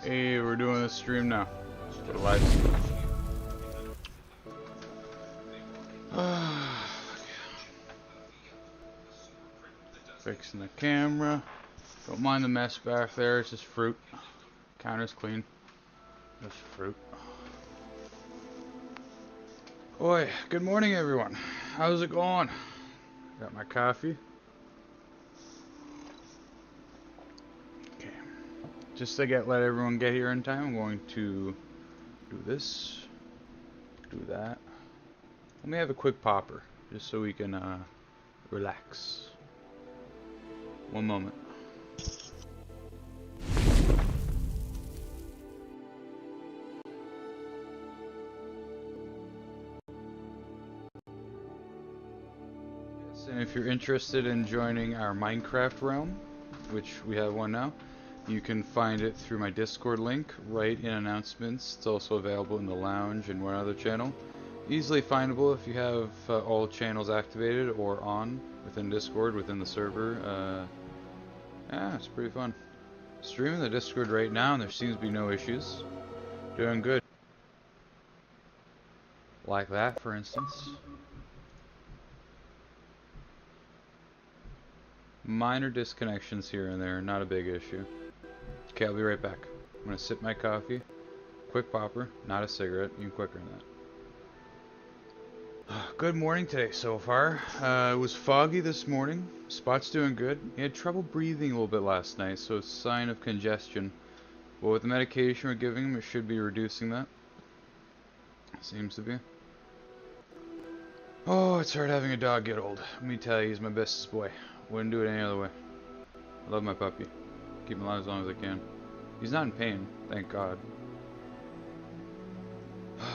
Hey, we're doing a stream now. Just a live stream. Fixing the camera. Don't mind the mess back there, it's just fruit. Counter's clean. Just fruit. Oi, good morning everyone. How's it going? Got my coffee. Okay. Just to let everyone get here in time, I'm going to do this. Do that. Let me have a quick popper, just so we can relax. One moment. And if you're interested in joining our Minecraft realm, which we have one now, you can find it through my Discord link right in announcements. It's also available in the lounge and one other channel. Easily findable if you have all channels activated or on within Discord, within the server. Yeah, it's pretty fun. Streaming the Discord right now and there seems to be no issues. Doing good. Like that, for instance. Minor disconnections here and there, not a big issue. Okay, I'll be right back. I'm gonna sip my coffee. Quick popper, not a cigarette, even quicker than that. Good morning today so far. It was foggy this morning. Spot's doing good. He had trouble breathing a little bit last night, so it's a sign of congestion. But with the medication we're giving him, it should be reducing that. Seems to be. Oh, it's hard having a dog get old. Let me tell you, he's my bestest boy. Wouldn't do it any other way. I love my puppy. Keep him alive as long as I can. He's not in pain, thank God.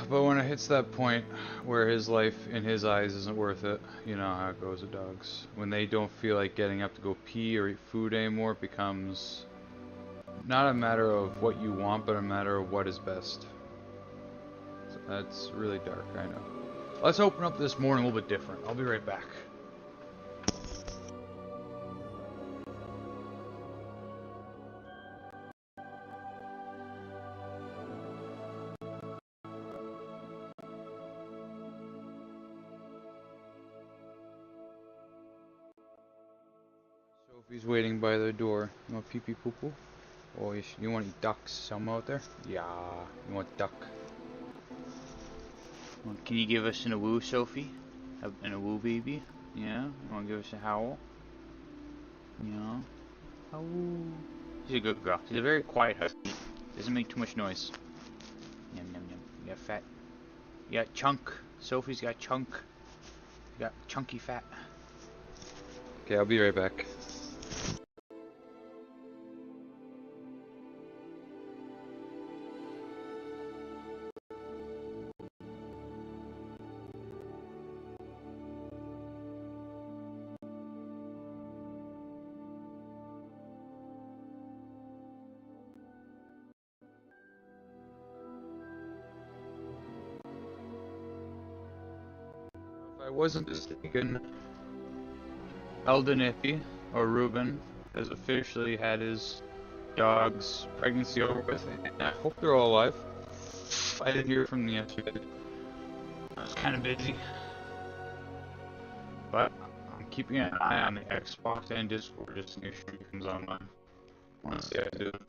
But when it hits that point where his life in his eyes isn't worth it, you know how it goes with dogs. When they don't feel like getting up to go pee or eat food anymore, it becomes not a matter of what you want, but a matter of what is best. So that's really dark, I know. Let's open up this morning a little bit different. I'll be right back. Sophie's waiting by the door. You want pee-pee poo-poo? Oh, you want to eat ducks? Some out there? Yeah, you want duck. Well, can you give us an woo, Sophie? An woo, baby? Yeah? You want to give us a howl? Yeah? Howl. She's a good girl. She's a very quiet husky. Doesn't make too much noise. Yum, yum, yum. You got fat. You got chunk. Sophie's got chunk. You got chunky fat. Okay, I'll be right back. If I wasn't mistaken, Eldonippy, or Ruben, has officially had his dog's pregnancy over with, and I hope they're all alive. I didn't hear from them yesterday. I was kind of busy. But I'm keeping an eye on the Xbox and Discord just to make sure he comes online. Once I do it.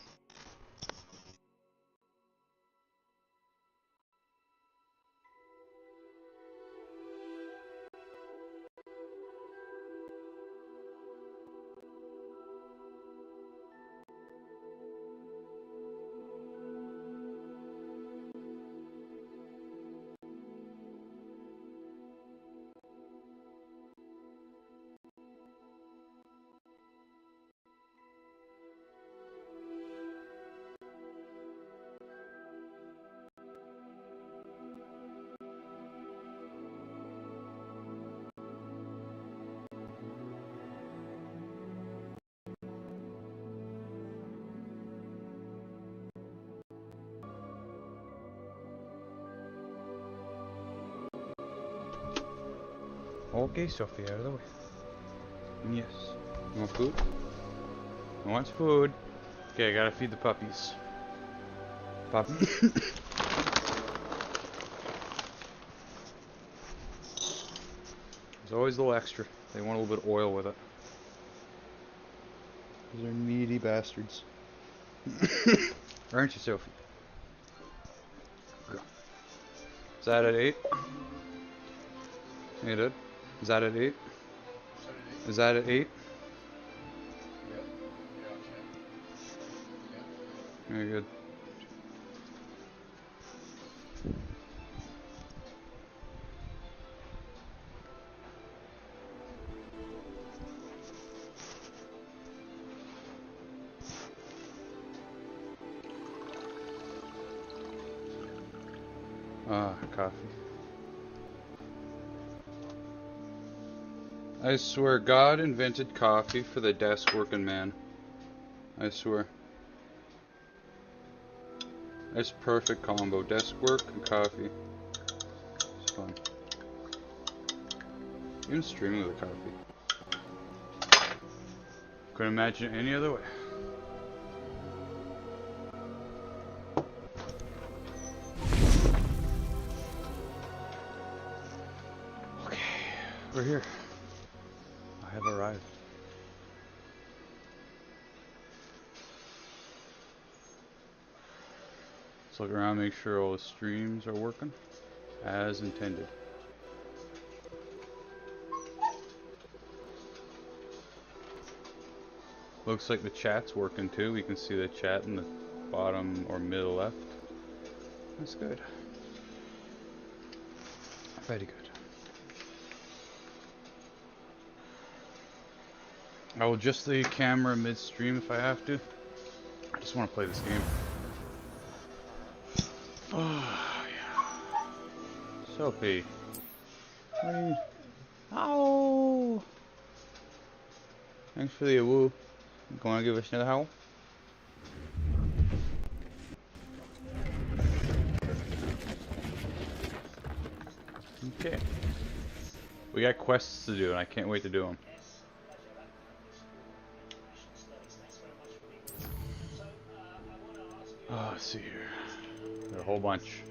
Okay, Sophie, out of the way. Yes. You want food? Who wants food? Okay, I gotta feed the puppies. Pop. There's always a little extra. They want a little bit of oil with it. These are meaty bastards. Aren't you, Sophie? Is that at 8? You did? Is that at 8? Is that at 8? Very good. Ah, coffee. I swear God invented coffee for the desk working man. I swear. It's perfect combo. Desk work and coffee. It's fun. Even streaming with a coffee. Couldn't imagine it any other way. Okay, we're here. I have arrived. Let's look around, make sure all the streams are working as intended. Looks like the chat's working too. We can see the chat in the bottom or middle left. That's good. Very good. I will adjust the camera midstream if I have to. I just want to play this game. Oh, yeah. Sophie. What are you... Ow! Thanks for the woo. You wanna give us another howl? Okay. We got quests to do and I can't wait to do them. Oh, let's see here. Got a whole bunch.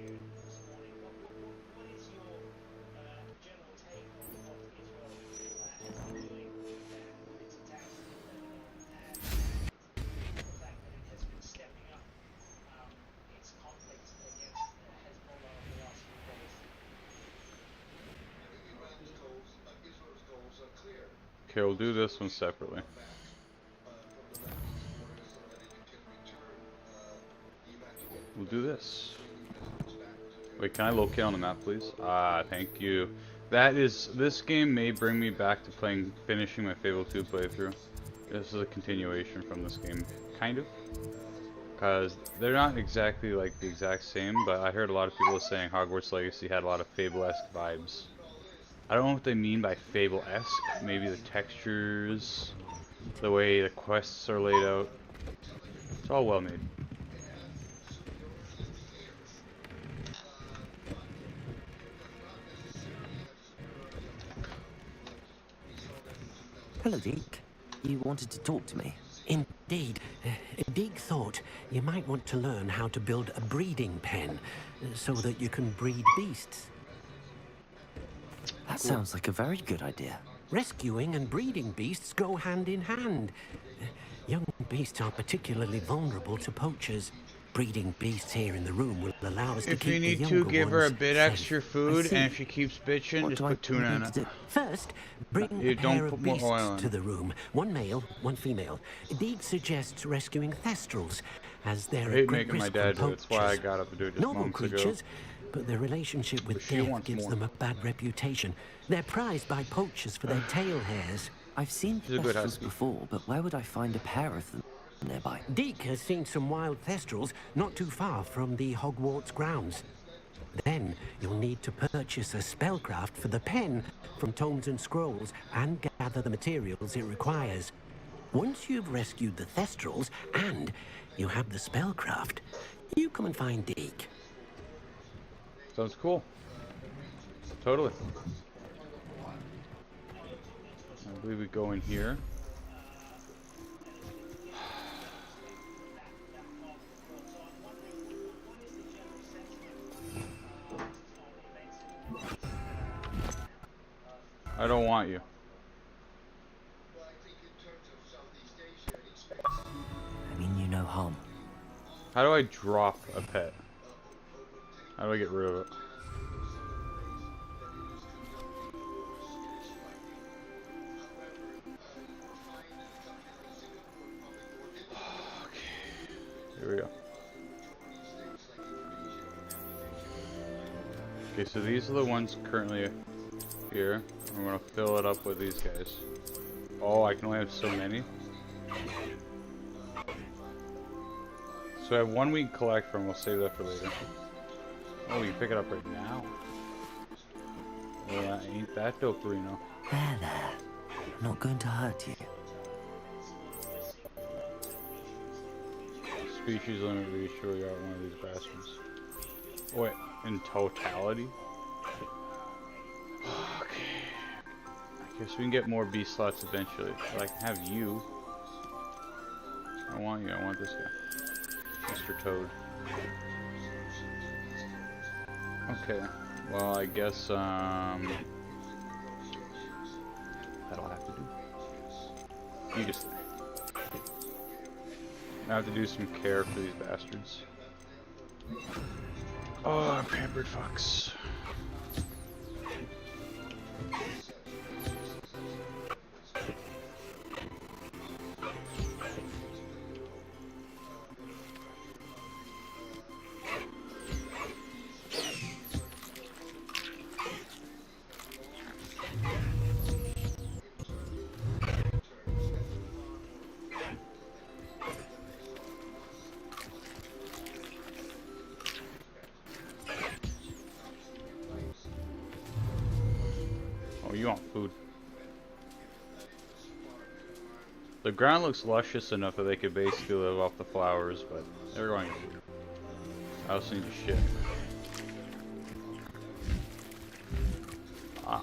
Okay, we'll do this one separately. We'll do this. Wait, can I locate on the map, please? Ah, thank you. This game may bring me back to finishing my Fable 2 playthrough. This is a continuation from this game, kind of. Because they're not exactly like the exact same, but I heard a lot of people saying Hogwarts Legacy had a lot of Fable-esque vibes. I don't know what they mean by Fable-esque. Maybe the textures, the way the quests are laid out. It's all well made. Hello, Deke. You wanted to talk to me? Indeed. Deke thought you might want to learn how to build a breeding pen so that you can breed beasts. That sounds like a very good idea. Rescuing and breeding beasts go hand in hand. Young beasts are particularly vulnerable to poachers. Breeding beasts here in the room will allow us to keep the younger ones If you need to, give her a bit safe. extra food, and if she keeps bitching, just put tuna in it. First, bring a pair of beasts to the room. One male, one female. Deke suggests rescuing thestrals, as they're I hate a great making my risk dad from do it. That's why I got up to do it just Noble months ago. creatures, but their relationship with she death wants gives more. them a bad reputation. They're prized by poachers for their tail hairs. I've seen She's a good thestrals husky. before, but where would I find a pair of them nearby? Deke has seen some wild thestrals not too far from the Hogwarts grounds. Then you'll need to purchase a spellcraft for the pen from Tomes and Scrolls and gather the materials it requires. Once you've rescued the thestrals and you have the spellcraft, you come and find Deke. Sounds cool. Totally. I believe we go in here. I don't want you. I mean you no harm. How do I drop a pet? How do I get rid of it? Here we go. Okay, so these are the ones currently here. I'm gonna fill it up with these guys. Oh, I can only have so many. So I have one we can collect from. We'll save that for later. Oh, you can pick it up right now. Well, ain't that dope, Reno? There. I'm not going to hurt you. Species limit reach. We got one of these bastards. Oh, wait, in totality? Okay. I guess we can get more B slots eventually. But I can have you. I want you. I want this guy. Mr. Toad. Okay. Well, I guess, that'll have to do. You just... I have to do some care for these bastards. Oh, pampered fucks. Oh, you want food. The ground looks luscious enough that they could basically live off the flowers, but they're going to. I also need shit. Ah.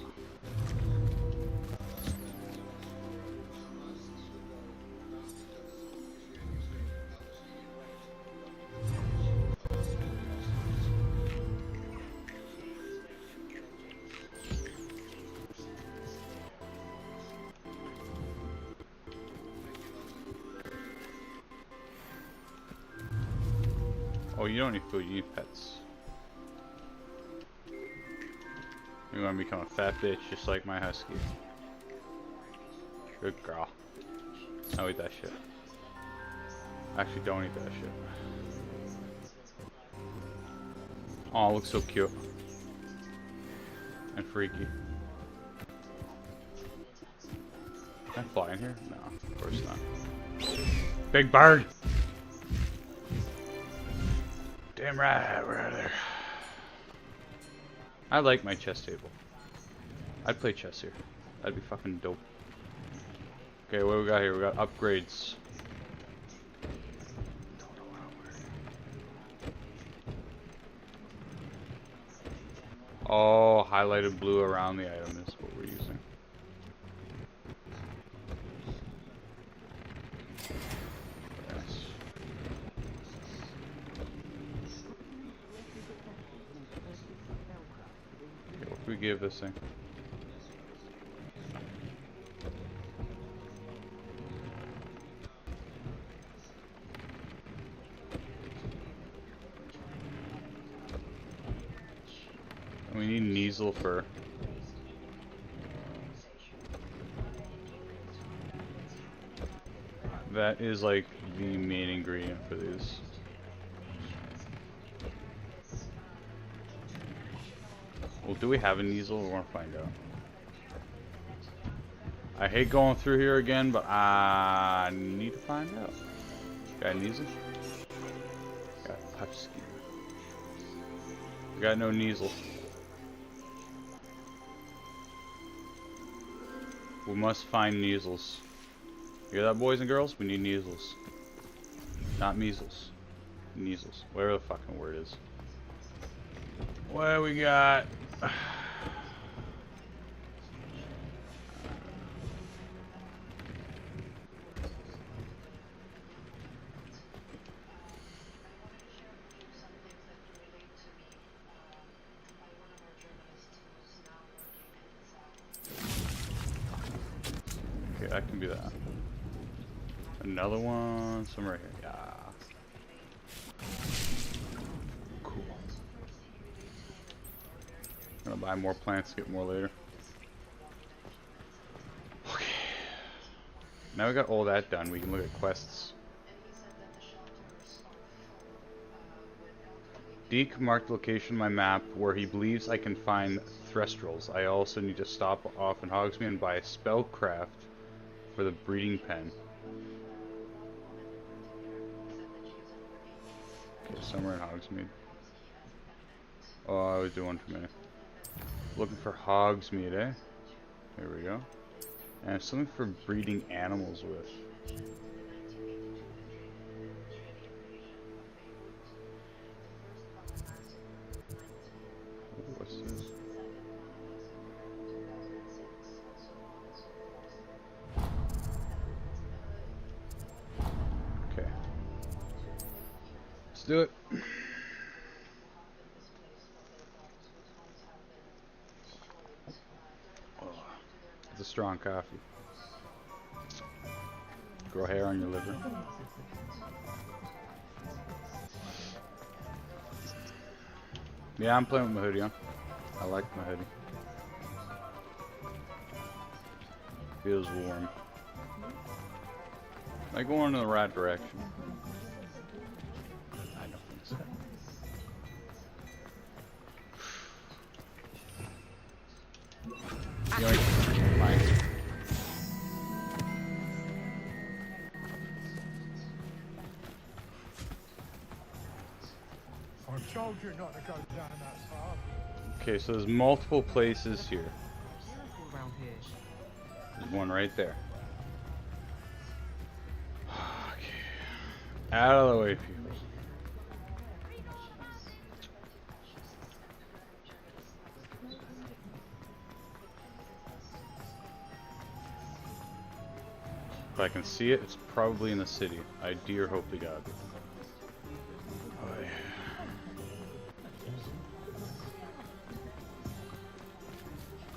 Oh, you don't need food, you need pets. You want to become a fat bitch just like my husky. Good girl. I'll eat that shit. Actually, don't eat that shit. Oh, it looks so cute. And freaky. Can I fly in here? No, of course not. Big bird! Damn right, we're out of there. I like my chess table. I'd play chess here. That'd be fucking dope. Okay, what do we got here? We got upgrades. Oh, highlighted blue around the item is what we're using. We give this thing. We need Kneasel fur. That is like the main ingredient for these. Well, do we have a Kneasel? We want to find out. I hate going through here again, but I need to find out. Got a Kneasel? Got a Husky. We got no Kneasel. We must find Kneasels. You hear that, boys and girls? We need Kneasels. Not measles. Kneasels. Whatever the fucking word is. What we got? that can be that. Another one, somewhere here. Yeah. Cool. I'm gonna buy more plants, get more later. Okay. Now we got all that done, we can look at quests. Deke marked the location on my map where he believes I can find Thestrals. I also need to stop off in Hogsmeade and buy a spellcraft for the breeding pen. Okay, somewhere in Hogsmeade. Oh, I was doing for a minute. Looking for Hogsmeade, eh? There we go. And something for breeding animals with. Ooh, what's this? Okay. Let's do it. It's a strong coffee. Grow hair on your liver. Yeah, I'm playing with my hoodie on. I like my hoodie. Feels warm. Am I going in the right direction? I don't think so. Yoink. Mine. I told you not to go down that far. Okay, so there's multiple places here. Around here. There's one right there. Okay. Out of the way, people. If I can see it, it's probably in the city. I dear hope to God. Oh,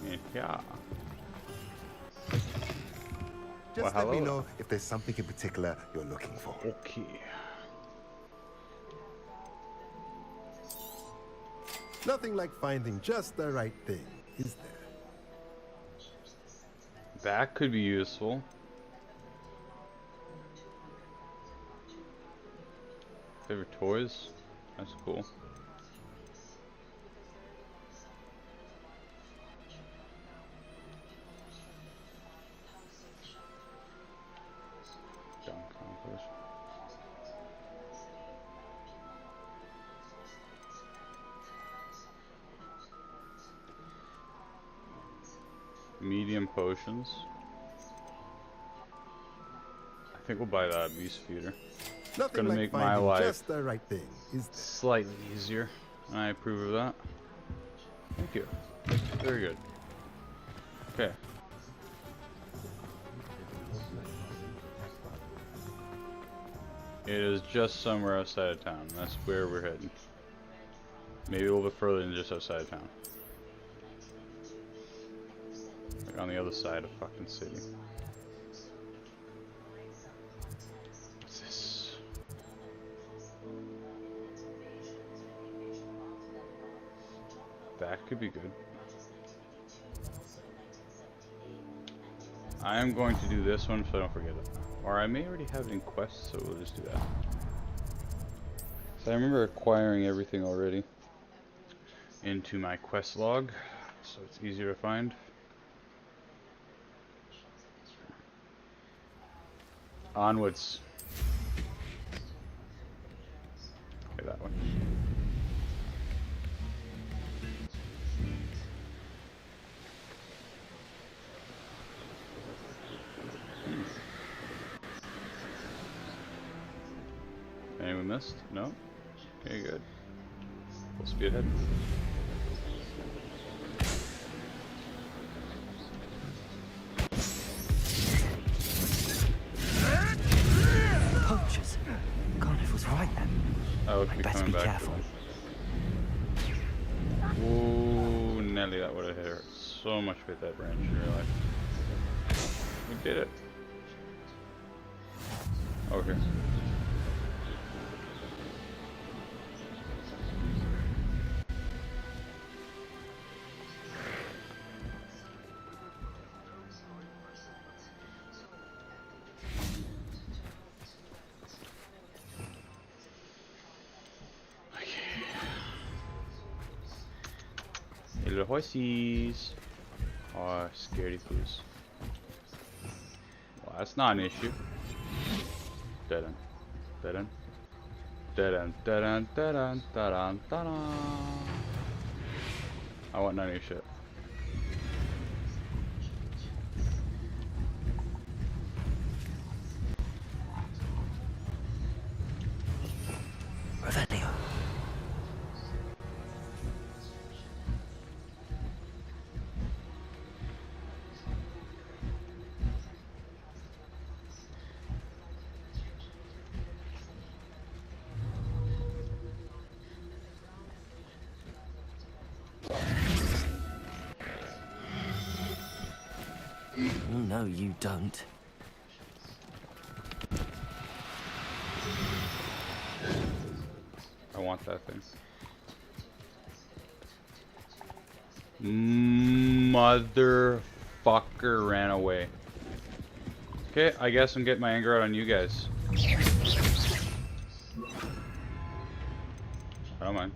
yeah. Yeah. Just Well, let me hello. know if there's something in particular you're looking for. Okay. Nothing like finding just the right thing, is there? That could be useful. Favorite toys? That's cool. Done accomplished. Medium potions. I think we'll buy that beast feeder. Nothing Gonna like make my finding life just the right thing, is there? slightly easier. And I approve of that. Thank you. Very good. Okay. It is just somewhere outside of town. That's where we're heading. Maybe a little bit further than just outside of town. Like on the other side of fucking city. What's this? That could be good. I am going to do this one so I don't forget it. Or I may already have it in quests, so we'll just do that. So I remember acquiring everything already into my quest log, so it's easier to find. Onwards. Okay, that one. Anyone missed? No? Okay, good. Full speed ahead. Poachers. Carnival's right then. Oh, I'd okay, better coming be back. careful. Ooh, Nelly, that would have hurt so much with that branch in real life. We did it. Okay. Hey, little horsies. Oh, scaredy poos. Well, that's not an issue. Dead end. Dead end. Dead end. Dead end. Dead end. Dead end. Dead end. I want none of your shit. Revelio. No, you don't. I want that thing. Motherfucker ran away. Okay, I guess I'm getting my anger out on you guys. I don't mind.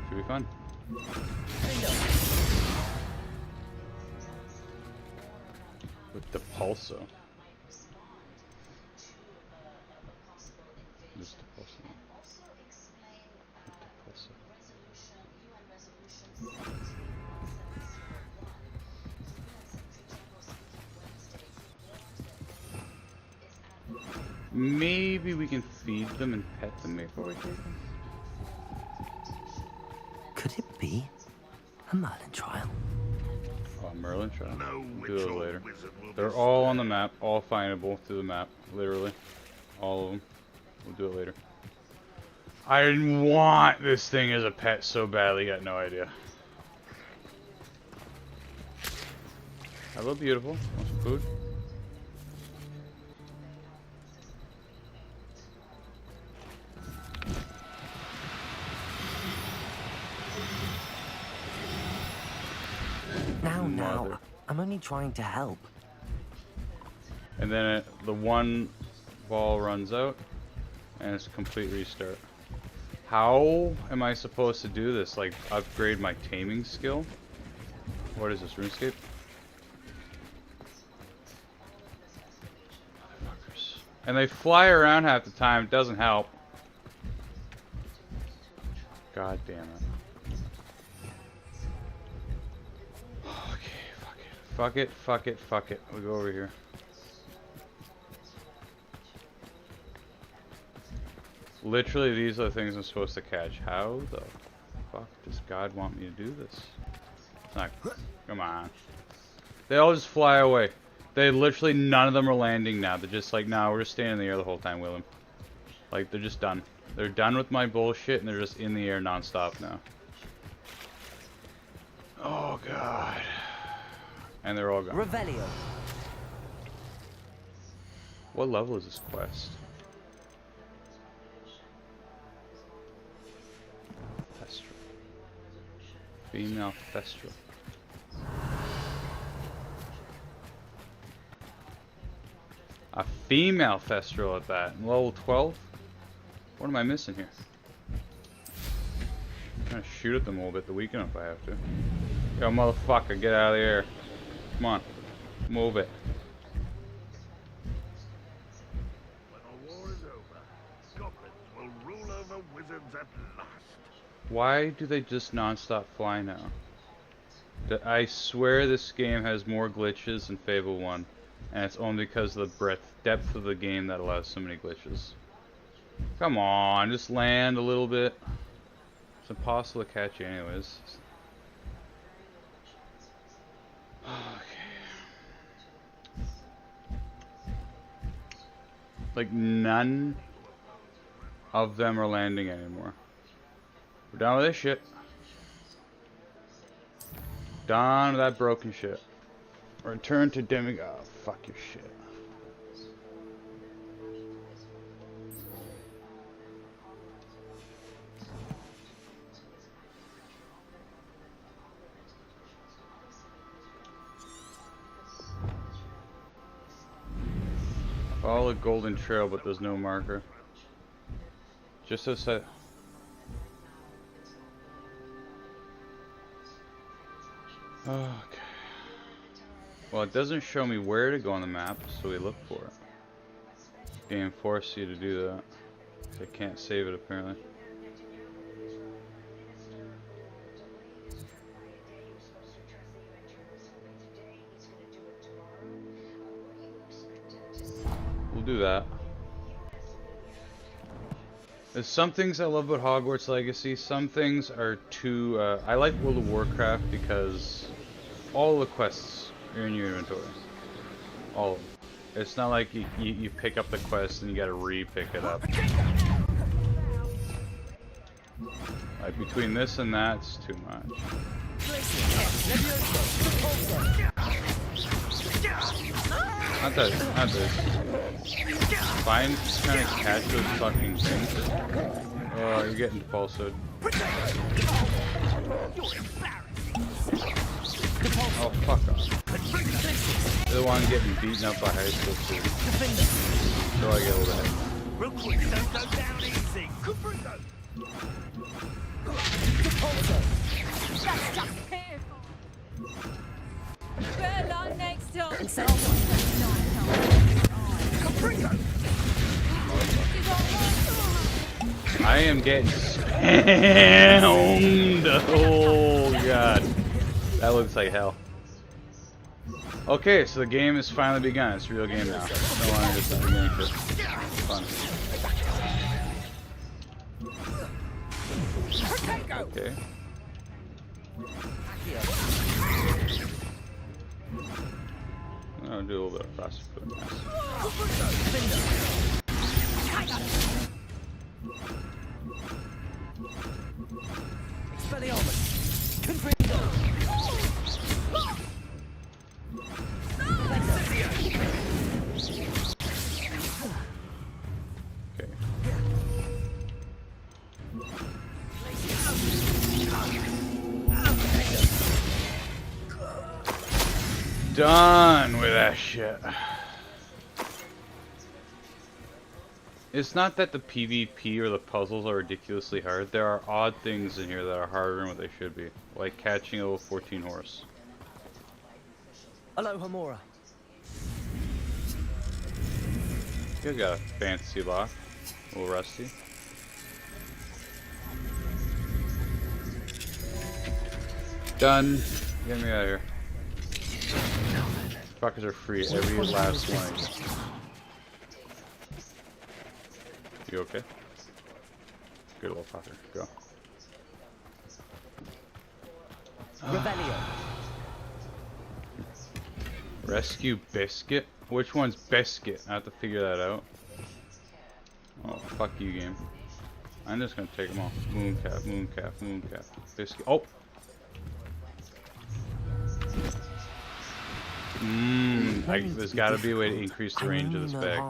Should be fun. With the pulso. Just the pulso. With the pulso. Maybe we can feed them and pet them before we take them. Could it be a Merlin trial? Oh, Merlin trial. We'll do it later. They're all on the map, all findable through the map, literally. All of them. We'll do it later. I didn't want this thing as a pet so badly, got no idea. Hello, beautiful. Want some food? Now, I'm only trying to help. And then the one ball runs out, and it's a complete restart. How am I supposed to do this? Like, upgrade my taming skill? What is this, RuneScape? Motherfuckers. And they fly around half the time, it doesn't help. God damn it. Fuck it, fuck it, fuck it. We'll go over here. Literally, these are the things I'm supposed to catch. How the fuck does God want me to do this? It's not. Come on. They all just fly away. They literally, none of them are landing now. They're just like, nah, we're just staying in the air the whole time, Willem. Like, they're just done. They're done with my bullshit and they're just in the air non-stop now. Oh, God. And they're all gone. Revelio. What level is this quest? Thestral. Female Thestral. A female Thestral at that. Level 12? What am I missing here? I'm trying to shoot at them a little bit the weekend if I have to. Yo, motherfucker, get out of the air. Come on, move it. When the war is over, goblins will rule over wizards at last. Why do they just non-stop fly now? I swear this game has more glitches than Fable 1, and it's only because of the depth of the game that allows so many glitches. Come on, just land a little bit. It's impossible to catch you anyways. Like, none of them are landing anymore. We're done with this shit. Done with that broken shit. Return to demigod. Oh, fuck your shit. Follow a golden trail, but there's no marker. Just outside. Okay. Well, it doesn't show me where to go on the map, so we look for it. Game forces you to do that. 'Cause I can't save it apparently. We'll do that. There's some things I love about Hogwarts Legacy. Some things are too... I like World of Warcraft because all the quests are in your inventory. All of them. It's not like you pick up the quest and you gotta re-pick it up. Like between this and that, it's too much. Not this. Fine, just trying to catch those fucking things. Oh, you're getting pulsed. Oh, fuck off. They're the one getting beaten up by high school students. So I get a little ahead. Real quick, don't go down easy. I am getting spammed. Oh god. That looks like hell. Okay, so the game has finally begun. It's a real game now. No longer just a beginning shit. Fun. Okay. I'll do a little bit of faster foot. Okay. Done with that shit. It's not that the PvP or the puzzles are ridiculously hard. There are odd things in here that are harder than what they should be. Like catching a level 14 horse. Hello, Hamura. You got a fancy lock. A little rusty. Done. Get me out of here. Fuckers are free every last one. You okay? Good little fucker. Go. Revelio. Rescue Biscuit? Which one's Biscuit? I have to figure that out. Oh, fuck you, game. I'm just gonna take them all. Mooncap, mooncap, mooncap. Biscuit. Oh! There's gotta be a way to increase the range of this bag.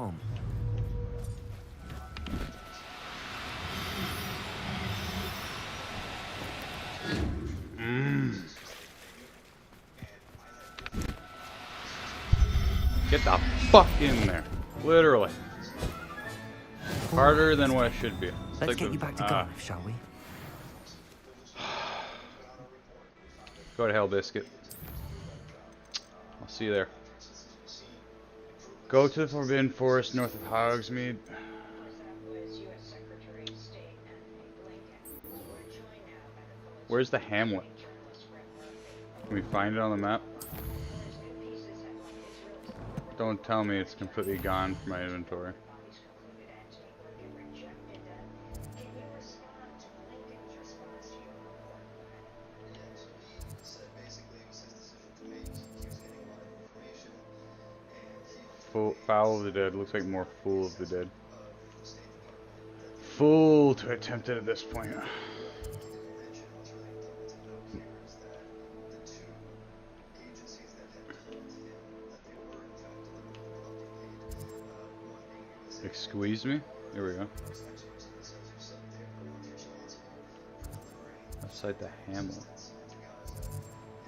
Get the fuck in there. Literally. Harder than what it should be. Let's like get you back to golf, shall we? Go to hell, Biscuit. I'll see you there. Go to the Forbidden Forest north of Hogsmeade. Where's the hamlet? Can we find it on the map? Don't tell me it's completely gone from my inventory. Foul of the Dead. Looks like more Fool of the Dead. Fool to attempt it at this point. Squeeze me? Here we go. Outside the hamlet.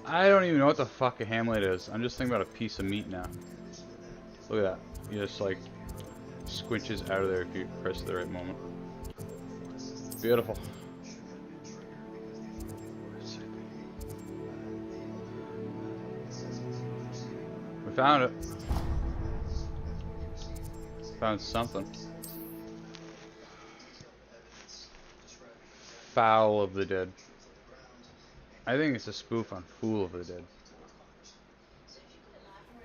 I don't even know what the fuck a hamlet is. I'm just thinking about a piece of meat now. Look at that. He just like squinches out of there if you press it at the right moment. Beautiful. We found it. Found something. Foul of the Dead. I think it's a spoof on Fool of the Dead.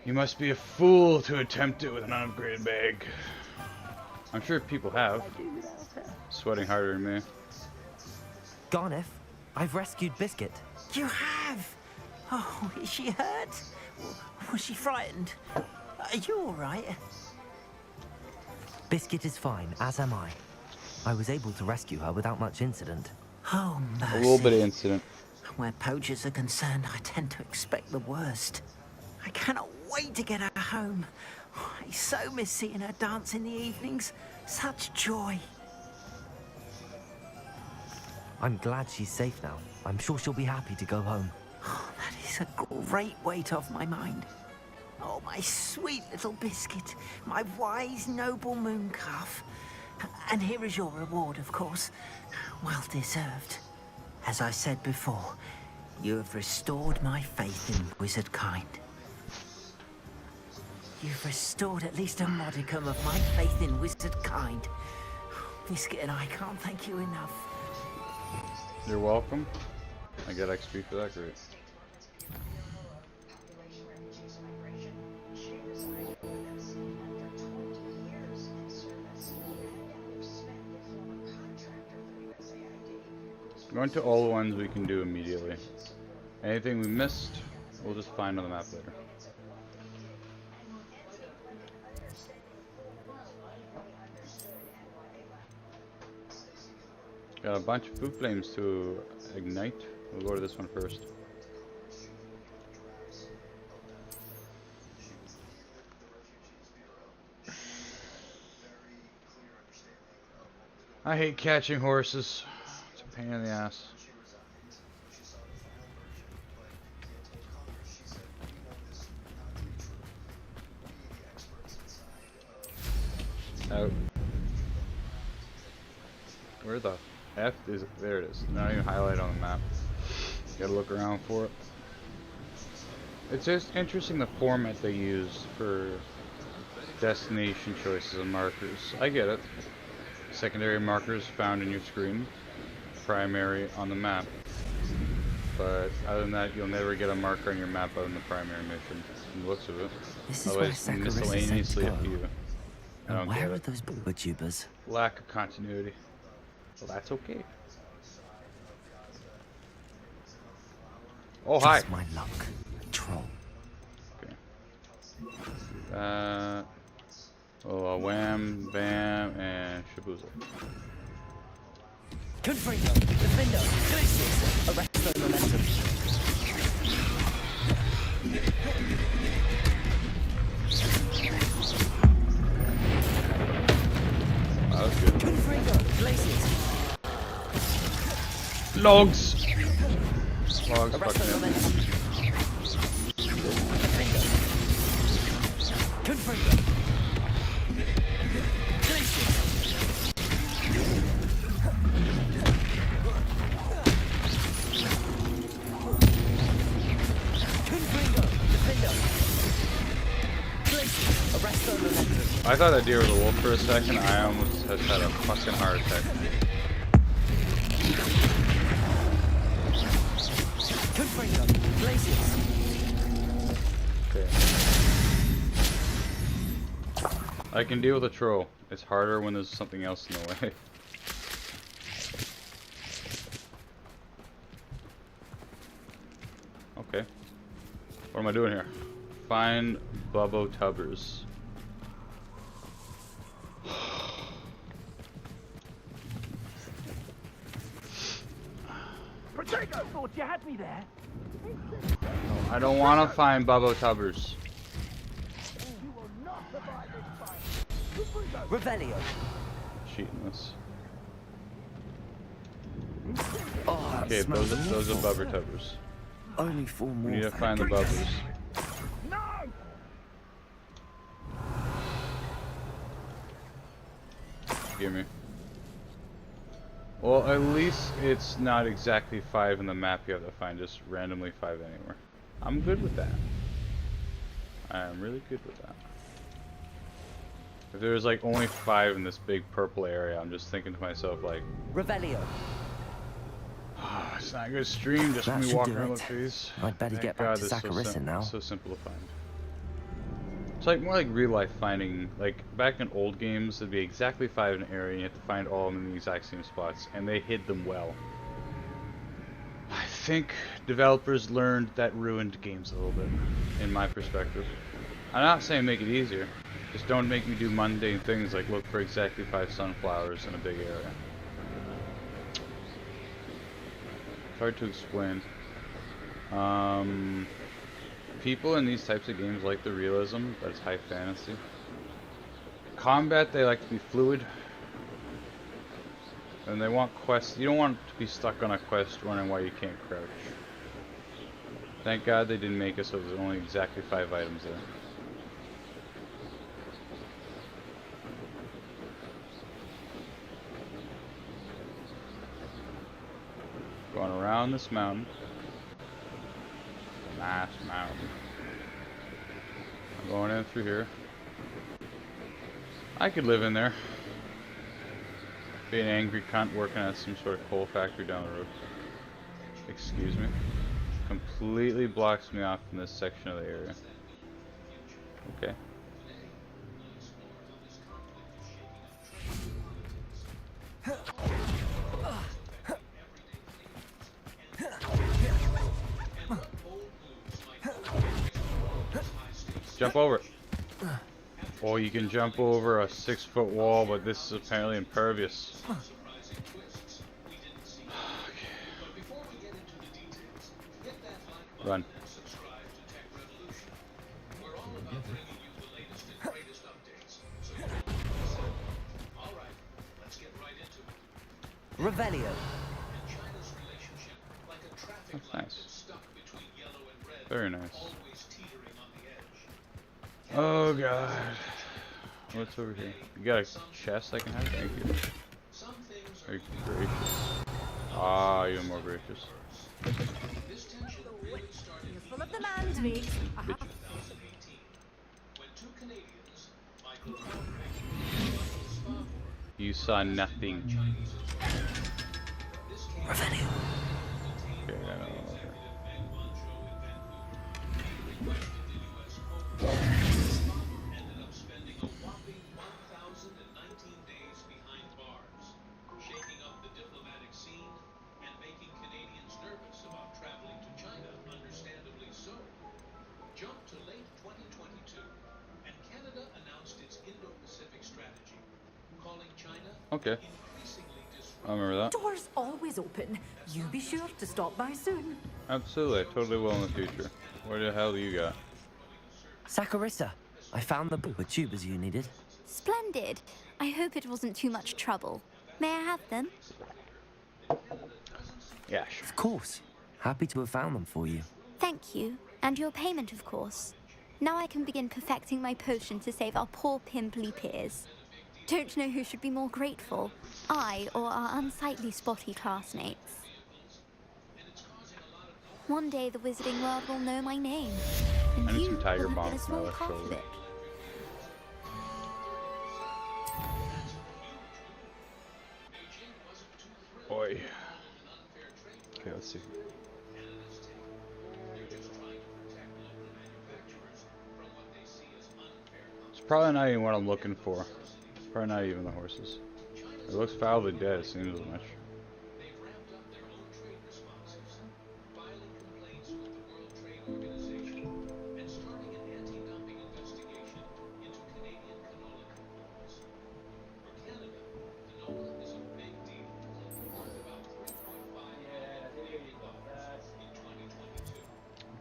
You must be a fool to attempt it with an unupgraded bag. I'm sure people have. Sweating harder than me. Garneth, I've rescued Biscuit. You have? Oh, is she hurt? Was she frightened? Are you all right? Biscuit is fine, as am I. I was able to rescue her without much incident. Oh, mercy. A little bit of incident. Where poachers are concerned, I tend to expect the worst. I cannot wait to get her home. I so miss seeing her dance in the evenings. Such joy. I'm glad she's safe now. I'm sure she'll be happy to go home. Oh, that is a great weight off my mind. Oh, my sweet little Biscuit. My wise, noble moon calf. And here is your reward, of course. Well deserved. As I said before, you have restored my faith in wizard kind. You've restored at least a modicum of my faith in wizard kind. Biscuit and I can't thank you enough. You're welcome. I get XP for that, great. Going to all the ones we can do immediately. Anything we missed, we'll just find on the map later. Got a bunch of food flames to ignite. We'll go to this one first. I hate catching horses. It's a pain in the ass. Out. Where the F is it? There it is. Not even highlight on the map. Gotta look around for it. It's just interesting the format they use for destination choices and markers. I get it. Secondary markers found in your screen, primary on the map. But other than that, you'll never get a marker on your map other than the primary mission, from the looks of it. This is where Otherwise, Saccharus is sent to miscellaneously go. a few. I don't And where get are it. those boober-tubers? Lack of continuity. Well, that's okay. Oh, hi. Just my luck. Troll. Okay. Oh, wham, bam, and shaboozle. Confringo, Defender, Glacius, arrest the momentum. That was good. Confringo, Glacius, Logs! Logs, arrest fuck the me. momentum. Defender. Confringo. Glacius. Confringo, Defender. Glacius, arrest the momentum. I thought that deer was a wolf for a second. I almost has had a fucking heart attack. Confringo, Glacius. Okay. I can deal with a troll. It's harder when there's something else in the way. Okay. What am I doing here? Find Bubbo Tubbers. Potato! Thought you had me there. I don't want to find Bubbo Tubbers. You will not survive this fight. Revelio. Cheating this. Oh, Okay, those are Bubber Tubbers. Only 4 more. We need to find the Bubbers. No! Gimme. Well, at least it's not exactly 5 in the map you have to find, just randomly 5 anywhere. I'm good with that. I am really good with that. If there was like only 5 in this big purple area, I'm just thinking to myself like, Revelio. oh, it's not a good stream, just That me should walking do around it. with these. I'd better Thank get back God to this is Saccharissa now. so simple to find. It's like more like real life finding, like back in old games, there'd be exactly 5 in an area and you have to find all of them in the exact same spots, and they hid them well. I think developers learned that ruined games a little bit, in my perspective. I'm not saying make it easier, just don't make me do mundane things like look for exactly 5 sunflowers in a big area. It's hard to explain. People in these types of games like the realism, but it's high fantasy. Combat, they like to be fluid. And they want quests. You don't want to be stuck on a quest wondering why you can't crouch. Thank God they didn't make it so there's only exactly 5 items there. Going around this mountain. Nice mountain. I'm going in through here. I could live in there. Be an angry cunt working at some sort of coal factory down the road. Excuse me. Completely blocks me off from this section of the area. Okay. Jump over it. Or you can jump over a 6-foot wall, but this is apparently impervious. Run. Revelio. That's nice. Very nice. Oh god. What's over here? You got a chest I can have? Thank you. Very gracious. Ah, you're more gracious. You're full of the mandrake. You saw nothing. Revelio. Okay, I know. Okay. I remember that. Doors always open. You be sure to stop by soon. Absolutely, I totally will in the future. What the hell do you got? Saccharissa. I found the book with tubers you needed. Splendid. I hope it wasn't too much trouble. May I have them? Yeah, sure. Of course. Happy to have found them for you. Thank you. And your payment, of course. Now I can begin perfecting my potion to save our poor pimply peers. Don't know who should be more grateful, I or our unsightly spotty classmates. One day the wizarding world will know my name, and I need you some tiger will have balm been a for my small left part of shoulder. it. Boy. Okay, let's see. It's probably not even what I'm looking for. It's probably not even the horses. It looks foully dead, it seems as much.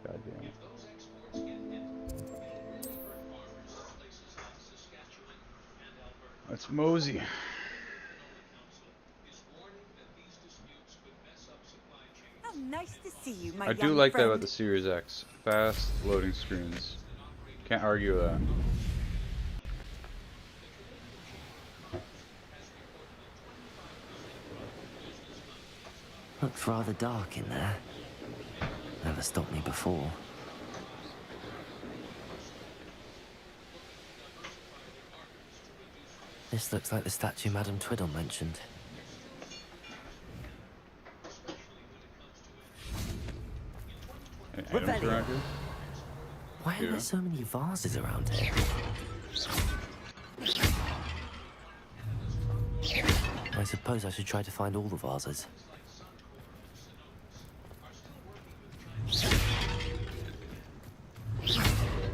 God damn it. Let's mosey. How nice to see you, my I do young like that friend. about the Series X. Fast loading screens. Can't argue with that. Looks rather dark in there. Never stopped me before. This looks like the statue Madame Twiddle mentioned. Any items around here? Why are there so many vases around here? I suppose I should try to find all the vases.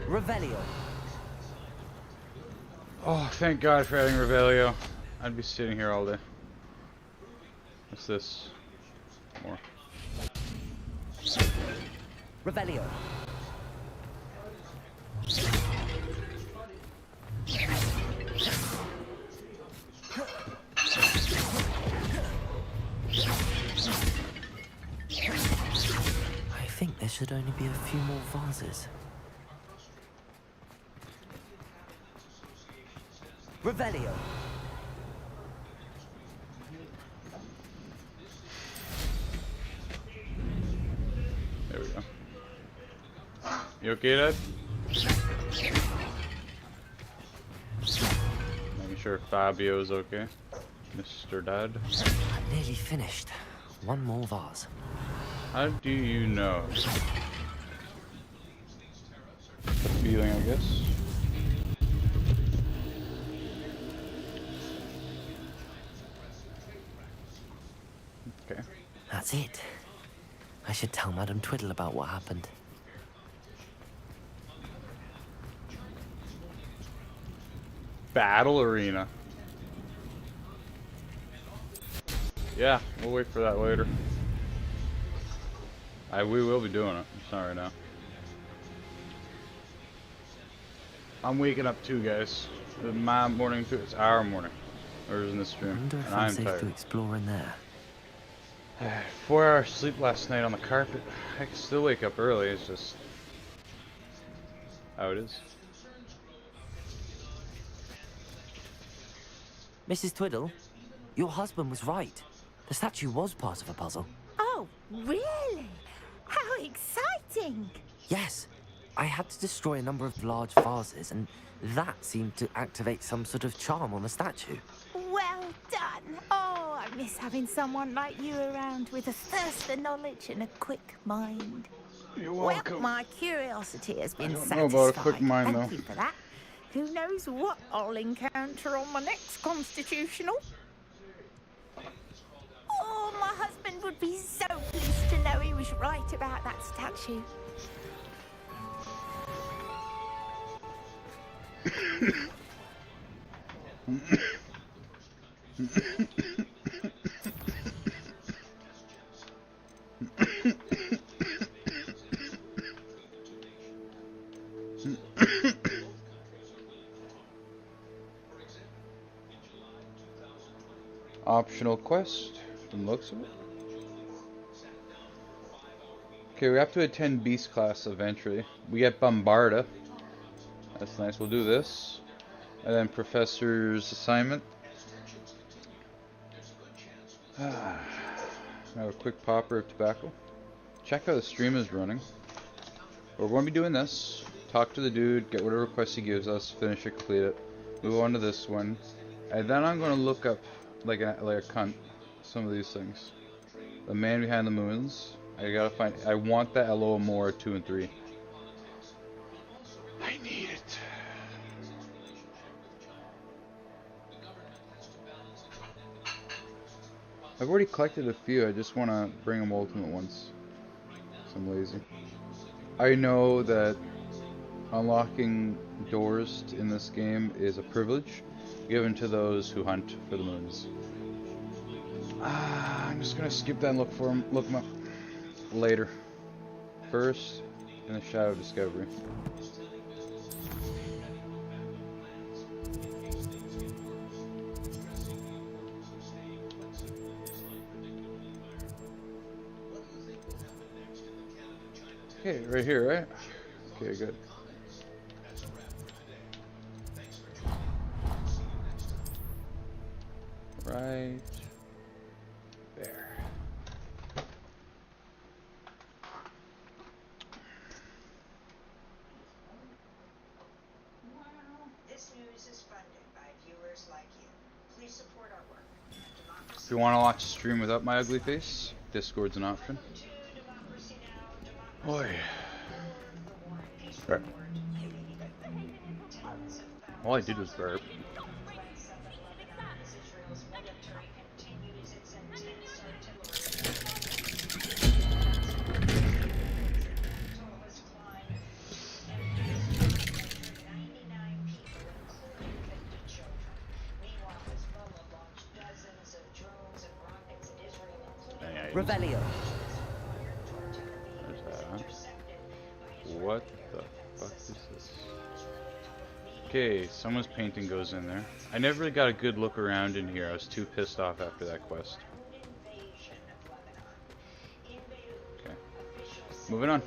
Revelio. Oh, thank God for adding Revelio. I'd be sitting here all day. What's this? More. Revelio. I think there should only be a few more vases. Revelio. There we go. You okay, Dad? Making sure Fabio's okay. Mr. Dad. I'm nearly finished. One more vase. How do you know? Feeling, I guess. Okay. That's it. I should tell Madame Twiddle about what happened. Battle arena. Yeah, we'll wait for that later. We will be doing it. It's not right now. I'm waking up too, guys. It's my morning too. It's our morning. Or in this stream. I wonder if And I'm I'm safe tired. to explore in there. 4 hours sleep last night on the carpet. I can still wake up early. It's just how it is. Mrs. Twiddle, your husband was right. The statue was part of a puzzle. Oh, really? How exciting! Yes. I had to destroy a number of large vases, and that seemed to activate some sort of charm on the statue. Well done. Oh, I miss having someone like you around with a thirst for knowledge and a quick mind. You're welcome. Well, my curiosity has been I don't satisfied. know about a quick mind, Thank though. you for that. Who knows what I'll encounter on my next constitutional? Oh, my husband would be so pleased to know he was right about that statue. Optional quest, from the looks of it. Okay, we have to attend Beast class eventually. We get Bombarda. That's nice. We'll do this. And then Professor's assignment. Have a quick popper of tobacco. Check how the stream is running. We're going to be doing this. Talk to the dude, get whatever quest he gives us, finish it, complete it. Move on to this one. And then I'm going to look up, like a cunt, some of these things. The Man Behind the Moons. I want that Aloha More 2 and 3. I need it. I've already collected a few, I just want to bring them ultimate ones. So I'm lazy. I know that unlocking doors in this game is a privilege given to those who hunt for the moons. I'm just gonna skip that and look them up later. First, in the Shadow of Discovery. Okay, right here, right? Okay, good. Right there. If you want to watch a stream without my ugly face, Discord's an option. Oi. Right. All I did was burp. Revelio. What the fuck is this? Okay, someone's painting goes in there. I never really got a good look around in here. I was too pissed off after that quest. Okay. Moving on.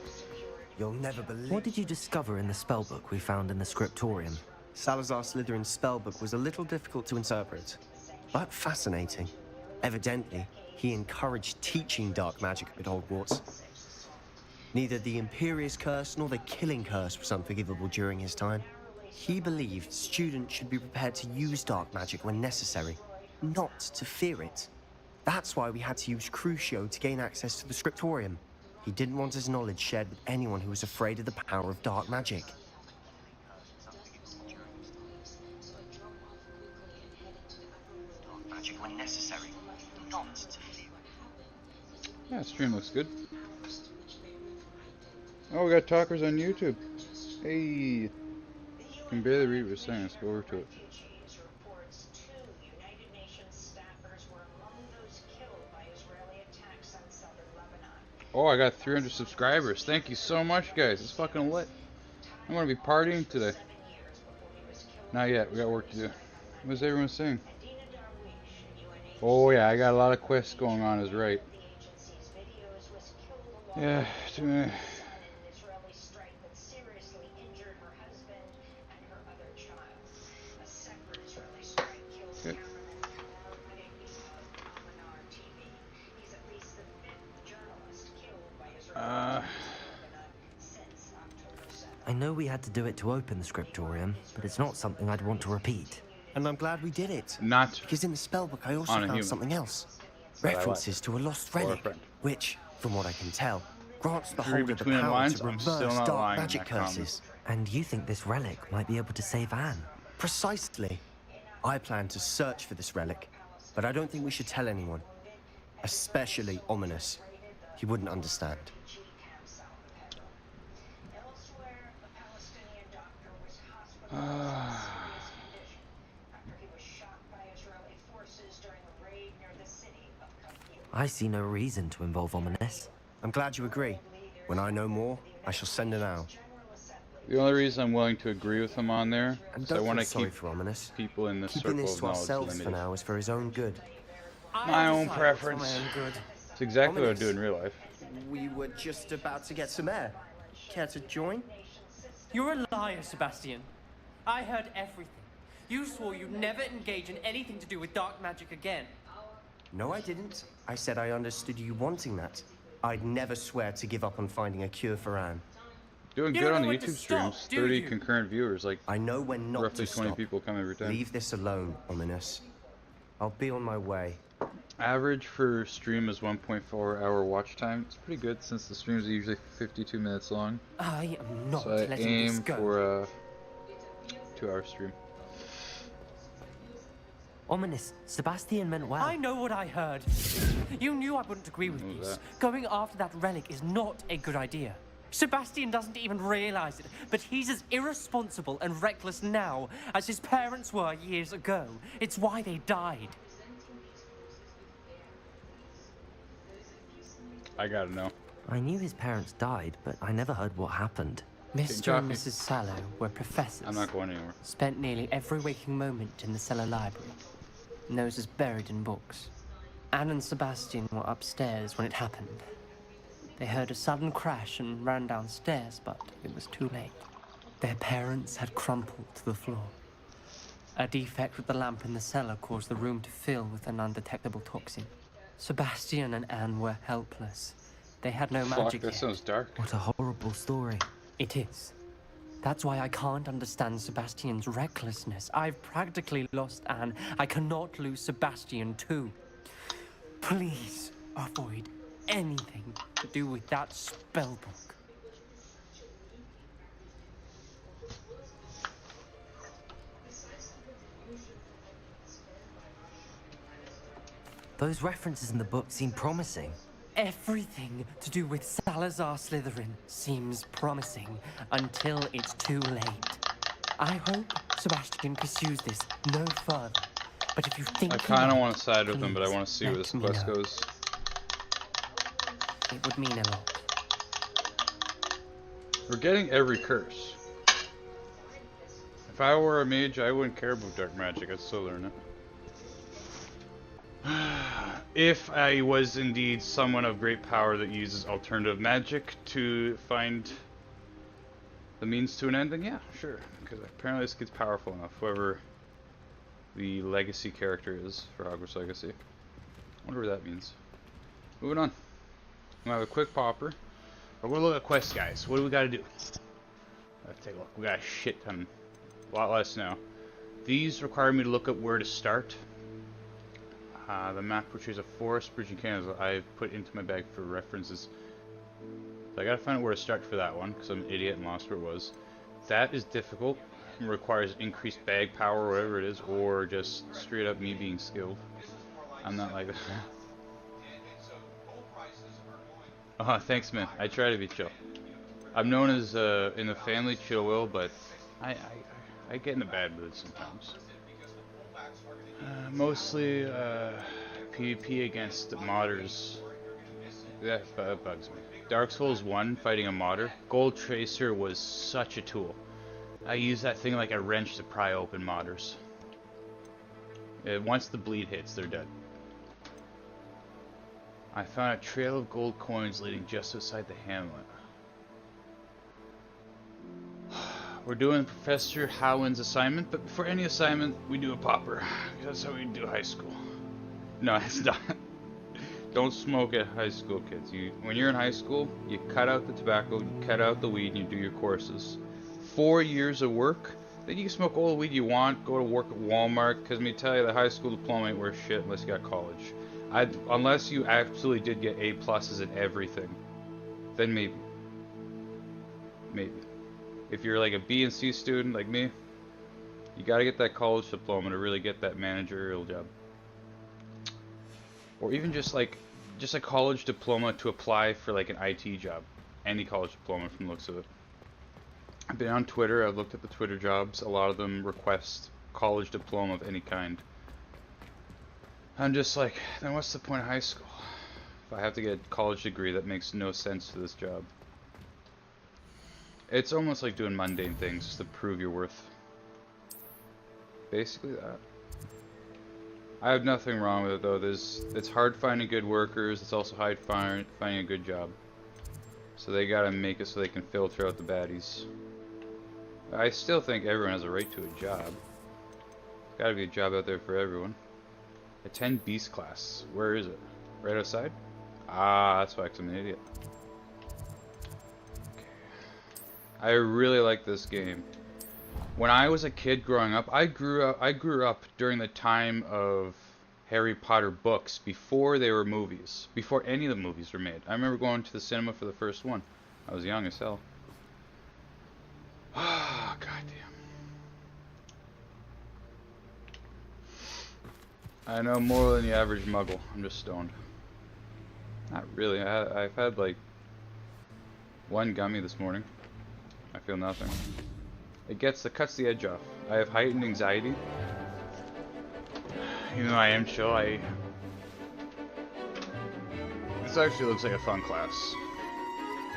You'll never believe. What did you discover in the spellbook we found in the scriptorium? Salazar Slytherin's spellbook was a little difficult to interpret, but fascinating. Evidently, he encouraged teaching dark magic at Hogwarts. Neither the Imperious Curse nor the Killing Curse was unforgivable during his time. He believed students should be prepared to use dark magic when necessary, not to fear it. That's why we had to use Crucio to gain access to the scriptorium. He didn't want his knowledge shared with anyone who was afraid of the power of dark magic. Dark magic when necessary, not to fear it. Yeah, stream looks good. Oh, we got talkers on YouTube. Hey. I can barely read what we're saying. Let's go over to it. Oh, I got 300 subscribers. Thank you so much, guys. It's fucking lit. I'm gonna be partying today. Not yet. We got work to do. What's everyone saying? Oh yeah, I got a lot of quests going on. Is right. Yeah. Too many. Okay. I know we had to do it to open the scriptorium, but it's not something I'd want to repeat. And I'm glad we did it. Not because in the spellbook I also found something else. References to a lost relic, which, from what I can tell, grants the holder the power to reverse dark magic curses. And you think this relic might be able to save Anne? Precisely. I plan to search for this relic, but I don't think we should tell anyone. Especially Ominous. He wouldn't understand. I see no reason to involve Ominous. I'm glad you agree. When I know more, I shall send an owl. The only reason I'm willing to agree with him on there is I want to keep people in the Keeping circle this of to knowledge ourselves limited. for now is for his own good. My own preference. It's exactly what I do in real life. We were just about to get some air. Care to join? You're a liar, Sebastian. I heard everything. You swore you'd never engage in anything to do with dark magic again. No, I didn't. I said I understood you wanting that. I'd never swear to give up on finding a cure for Anne. Doing good on the YouTube streams. 30 concurrent viewers, like I know when not roughly to 20 stop. people come every time. Leave this alone, Ominous. I'll be on my way. Average for stream is 1.4 hour watch time. It's pretty good since the streams are usually 52 minutes long. I am not so I letting aim this go. for a 2-hour stream. Ominous, Sebastian meant well. I know what I heard. You knew I wouldn't agree with this. Going after that relic is not a good idea. Sebastian doesn't even realize it, but he's as irresponsible and reckless now as his parents were years ago. It's why they died. I gotta know. I knew his parents died, but I never heard what happened. Mr. and Mrs. Sallow were professors. I'm not going anywhere. Spent nearly every waking moment in the cellar library. Noses buried in books. Anne and Sebastian were upstairs when it happened. They heard a sudden crash and ran downstairs, but it was too late. Their parents had crumpled to the floor. A defect with the lamp in the cellar caused the room to fill with an undetectable toxin. Sebastian and Anne were helpless. They had no magic That yet. sounds dark. What a horrible story. It is. That's why I can't understand Sebastian's recklessness. I've practically lost Anne. I cannot lose Sebastian too. Please avoid anything to do with that spellbook. Those references in the book seem promising. Everything to do with Salazar Slytherin seems promising until it's too late. I hope Sebastian pursues this no further. But if you think I kind of want to side with him, but I want to see where this quest goes. It would mean a lot. We're getting every curse. If I were a mage, I wouldn't care about dark magic. I'd still learn it. If I was indeed someone of great power that uses alternative magic to find the means to an end, then yeah, sure. Because apparently this kid's powerful enough, whoever the legacy character is for Hogwarts Legacy. I wonder what that means. Moving on. I'm gonna have a quick popper. We're gonna look at quests, guys. What do we gotta do? Let's take a look. We got a shit ton. A lot less now. These require me to look at where to start. The map portrays a forest bridge in Canada I put into my bag for references. So I gotta find out where to start for that one, because I'm an idiot and lost where it was. That is difficult. It requires increased bag power or whatever it is, or just straight up me being skilled. I'm not like that. Oh, thanks man. I try to be chill. I'm known as in the family chill will, but I get in a bad mood sometimes. Mostly PvP against modders. That bugs me. Dark Souls 1 fighting a modder. Gold Tracer was such a tool. I use that thing like a wrench to pry open modders. Once the bleed hits, they're dead. I found a trail of gold coins leading just outside the hamlet. We're doing Professor Howland's assignment, but before any assignment, we do a popper. That's how we do high school. No, it's not. Don't smoke at high school, kids. When you're in high school, you cut out the tobacco, you cut out the weed, and you do your courses. 4 years of work, then you can smoke all the weed you want, go to work at Walmart, because let me tell you, the high school diploma ain't worth shit unless you got college. Unless you absolutely did get A+s in everything, then maybe. Maybe. If you're like a B and C student like me, you gotta get that college diploma to really get that managerial job. Or even just a college diploma to apply for like an IT job. Any college diploma from the looks of it. I've been on Twitter, I've looked at the Twitter jobs, a lot of them request college diploma of any kind. I'm just like, then what's the point of high school? If I have to get a college degree, that makes no sense to this job. It's almost like doing mundane things just to prove your worth. Basically that. I have nothing wrong with it though. It's hard finding good workers. It's also hard finding a good job. So they gotta make it so they can filter out the baddies. I still think everyone has a right to a job. There's gotta be a job out there for everyone. Attend Beast class. Where is it? Right outside? Ah, that's why I'm an idiot. I really like this game. When I was a kid growing up, I grew up during the time of Harry Potter books before they were movies, before any of the movies were made. I remember going to the cinema for the first one. I was young as hell. Ah, goddamn. I know more than the average muggle. I'm just stoned. Not really. I've had like one gummy this morning. I feel nothing. It cuts the edge off. I have heightened anxiety. Even though I am chill, this actually looks like a fun class.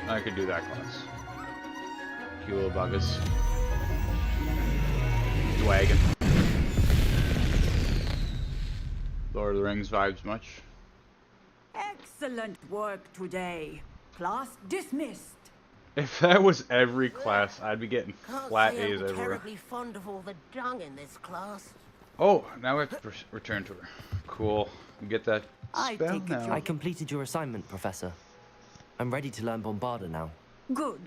I could do that class. You little buggers. Wagon. Lord of the Rings vibes much? Excellent work today. Class dismissed. If that was every class, I'd be getting flat A's everywhere. Terribly fond of all the dung in this class. Oh, now we have to return to her. Cool. We get that spell now. I completed your assignment, Professor. I'm ready to learn Bombarda now. Good.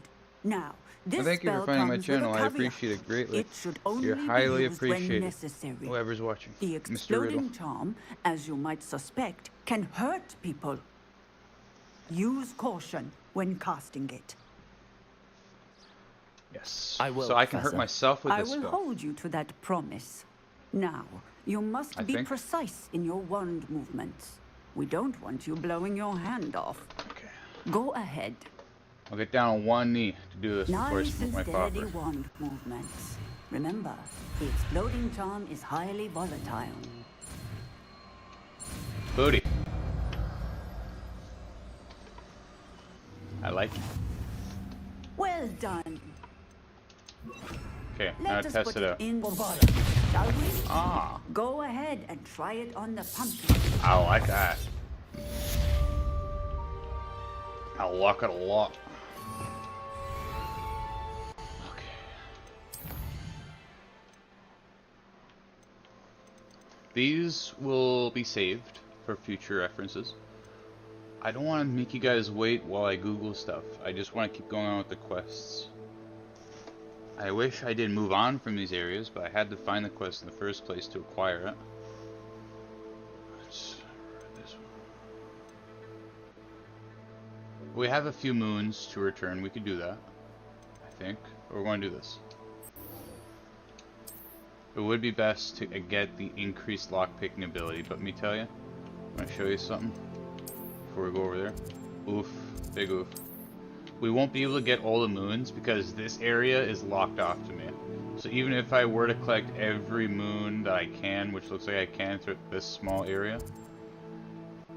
Now, this thank you for spell finding my comes with a channel. I caveat. appreciate it greatly. It should only You're be highly used when appreciated. necessary. Whoever's watching. The Mr. Riddle. exploding charm, as you might suspect, can hurt people. Use caution when casting it. Yes. I will, so I can hurt Professor. myself with I this will spell. hold you to that promise. Now, you must I be think. precise in your wand movements. We don't want you blowing your hand off. Okay. Go ahead. I'll get down on one knee to do this before I Nice smoke and my steady popper. wand movements. Remember, the exploding charm is highly volatile. Booty. I like it. Well done. Okay, now Let us test put it out. in, shall we? Ah, Go ahead and try it on the pumpkin. I like that. I like it a lot. Okay. These will be saved for future references. I don't want to make you guys wait while I Google stuff. I just want to keep going on with the quests. I wish I did move on from these areas, but I had to find the quest in the first place to acquire it. Let's read this one. We have a few moons to return. We could do that, I think. Or we're going to do this. It would be best to get the increased lockpicking ability, but let me tell you, I'm going to show you something before we go over there. Oof, big oof. We won't be able to get all the moons because this area is locked off to me. So even if I were to collect every moon that I can, which looks like I can through this small area,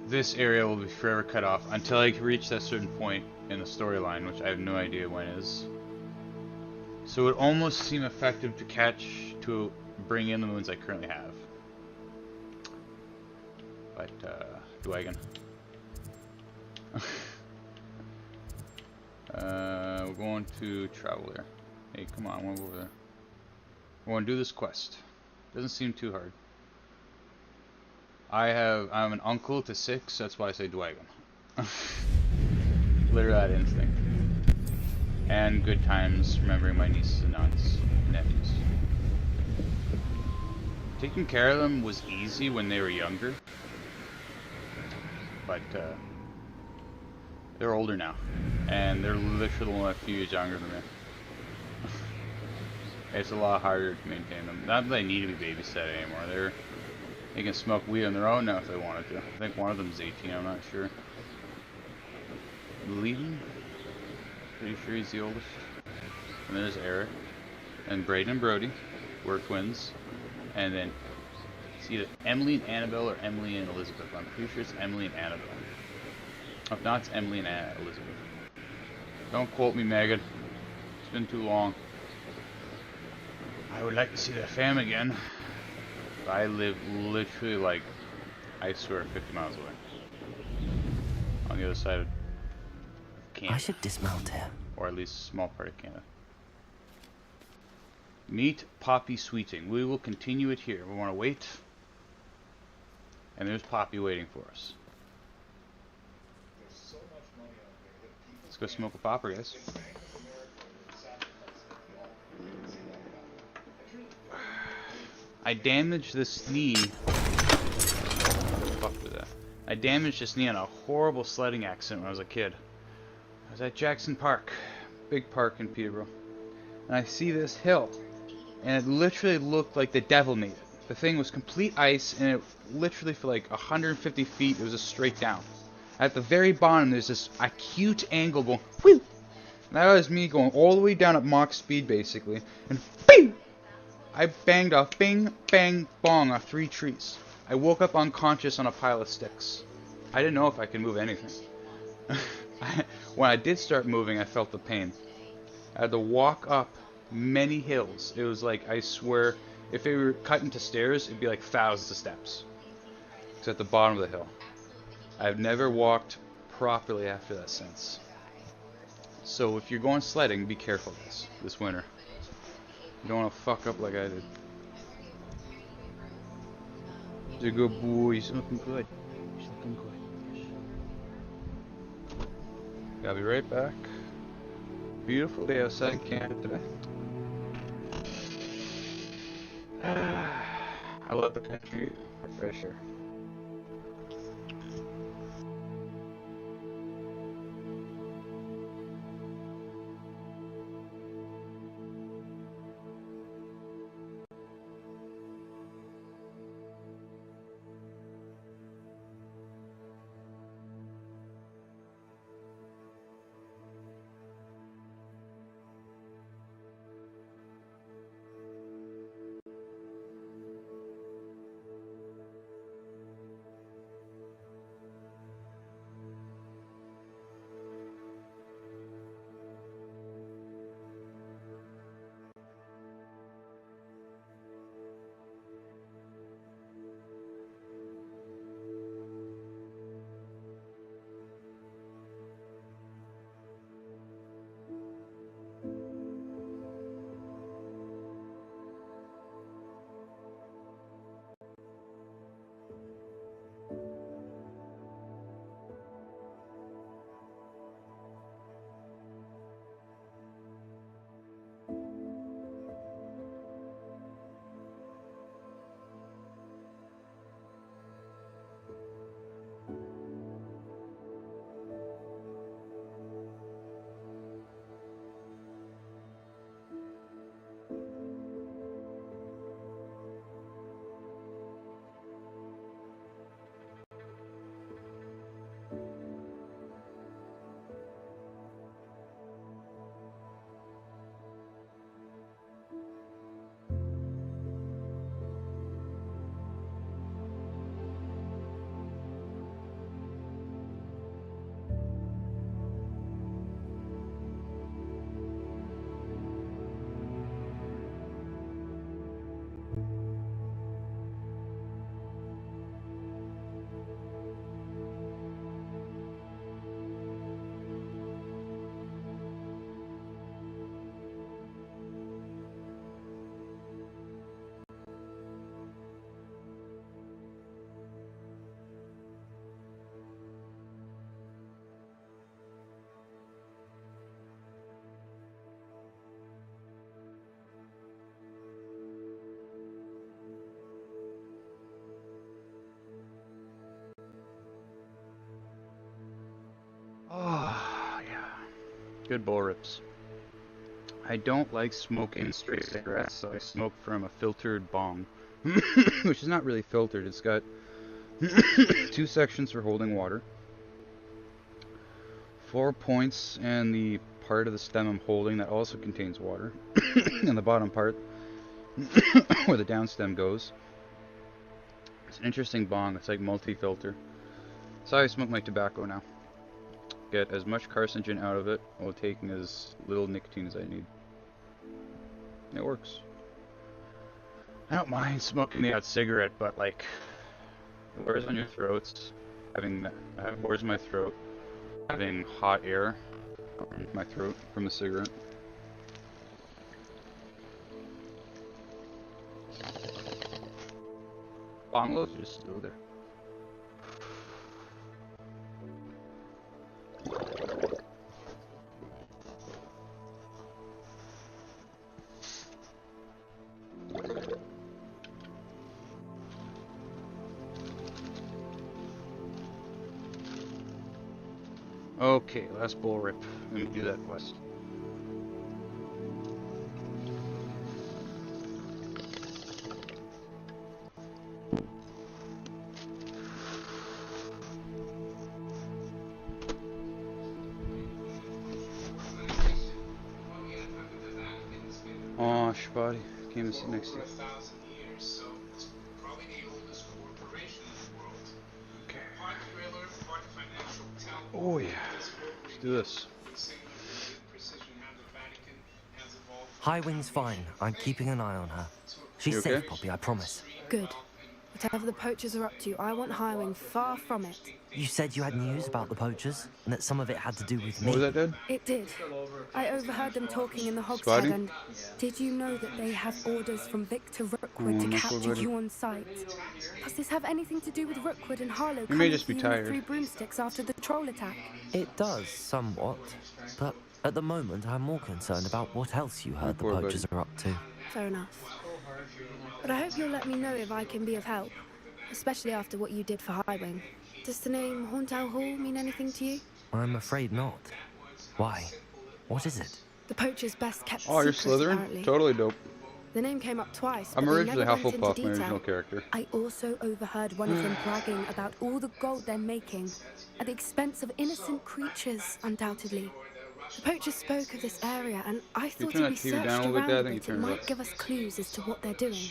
this area will be forever cut off until I reach that certain point in the storyline, which I have no idea when is. So it would almost seem effective to bring in the moons I currently have. But, Dwagon. We're going to travel there. Hey, come on, we'll go over there. We're going to do this quest. Doesn't seem too hard. I'm an uncle to 6, that's why I say Dwagon. Literally that instinct. And good times remembering my nieces and aunts and nephews. Taking care of them was easy when they were younger. But, they're older now. And they're literally only a few years younger than me. It's a lot harder to maintain them. Not that they need to be babysat anymore. They can smoke weed on their own now if they wanted to. I think one of them's 18, I'm not sure. Leaving? Pretty sure he's the oldest. And there's Eric. And Braden and Brody. We're twins. And then it's either Emily and Annabelle or Emily and Elizabeth. I'm pretty sure it's Emily and Annabelle. If not, it's Emily and Elizabeth. Don't quote me, Megan. It's been too long. I would like to see that fam again. But I live literally like, I swear, 50 miles away. On the other side of Canada. I should dismount here. Or at least a small part of Canada. Meet Poppy Sweeting. We will continue it here. We want to wait. And there's Poppy waiting for us. Let's go smoke a popper, guys. I damaged this knee. What the fuck was that? I damaged this knee on a horrible sledding accident when I was a kid. I was at Jackson Park, big park in Peterborough, and I see this hill, and it literally looked like the devil made it. The thing was complete ice, and it literally for like 150 feet, it was just straight down. At the very bottom, there's this acute angle going, whew! And that was me going all the way down at Mach speed, basically, and bing! I banged off, bing, bang, bong, off 3 trees. I woke up unconscious on a pile of sticks. I didn't know if I could move anything. When I did start moving, I felt the pain. I had to walk up many hills. It was like, I swear, if they were cut into stairs, it'd be like thousands of steps. It's at the bottom of the hill. I've never walked properly after that since. So if you're going sledding, be careful this winter. You don't want to fuck up like I did. You're a good boy. You're looking good. You're looking good. I'll be right back. Beautiful day outside in Canada today. I love the country for fresh air. Oh, yeah. Good bowl rips. I don't like smoking straight cigarettes, so I smoke from a filtered bong. Which is not really filtered. It's got 2 sections for holding water, 4 points, and the part of the stem I'm holding that also contains water, and the bottom part where the down stem goes. It's an interesting bong. It's like multi-filter. That's how I smoke my tobacco now. Get as much carcinogen out of it while taking as little nicotine as I need. It works. I don't mind smoking the odd cigarette, but like, it wears on your throats. It wears my throat. Having hot air in my throat from the cigarette. Bongos are just still there. Okay, last bull rip. Let me do that quest. Oh, Spotty came to sit next to you. Oh yeah, let's do this. Highwing's fine. I'm keeping an eye on her. She's You okay? safe, Poppy, I promise. Good. Whatever the poachers are up to, I want Highwing far from it. You said you had news about the poachers, and that some of it had to do with me. What was that, Dad? It did. I overheard them talking in the Hogshead, Spotty? and did you know that they have orders from Victor Rookwood to no capture problem. you on sight? Does this have anything to do with Rookwood and Harlow You may coming just for be you with tired. 3 broomsticks after the troll attack? It does, somewhat. But At the moment, I'm more concerned about what else you heard the Poor poachers are up to. Fair enough. But I hope you'll let me know if I can be of help, especially after what you did for Highwing. Does the name Hauntow Hall mean anything to you? I'm afraid not. Why? What is it? The poacher's best kept Oh, you're secret, Slytherin? apparently. Totally dope. The name came up twice, but I'm they originally never went into Hufflepuff, my detail. original character. I also overheard one of them bragging about all the gold they're making, at the expense of innocent creatures, undoubtedly. The poachers spoke of this area, and I thought turn if that we TV searched down a little bit, around Dad? I a think you bit, it turned it might up. give us clues as to what they're doing.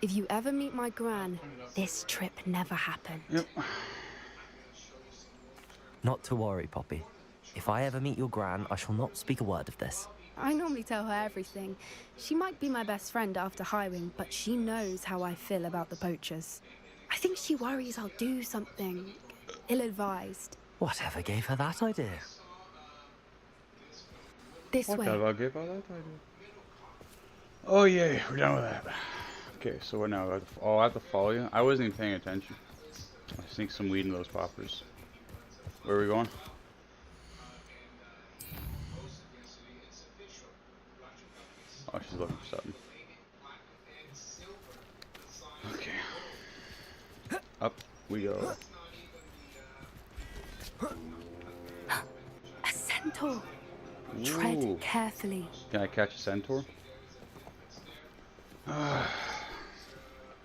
If you ever meet my gran, this trip never happened. Yep. Not to worry, Poppy. If I ever meet your gran, I shall not speak a word of this. I normally tell her everything. She might be my best friend after Highwing, but she knows how I feel about the poachers. I think she worries I'll do something ill-advised. Whatever gave her that idea? This way. Whatever gave her that idea? Oh yay, we're done with that. Okay, so what now? Oh, I have to follow you? I wasn't even paying attention. I sneak some weed in those poppers. Where are we going? Oh, she's looking for something. Okay. Up we go. A centaur. Tread Ooh. carefully. Can I catch a centaur?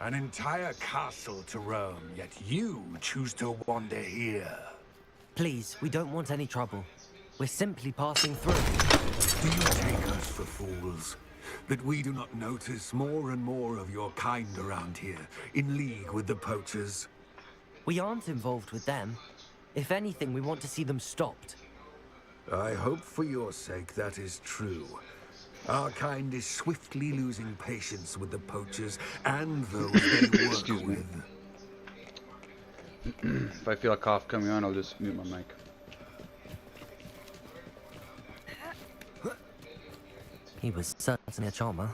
An entire castle to roam, yet you choose to wander here. Please, we don't want any trouble. We're simply passing through. Do you take us for fools? That we do not notice more and more of your kind around here, in league with the poachers? We aren't involved with them. If anything, we want to see them stopped. I hope for your sake that is true. Our kind is swiftly losing patience with the poachers and those they work Excuse me. with. If I feel a cough coming on, I'll just mute my mic. He was certainly a charmer.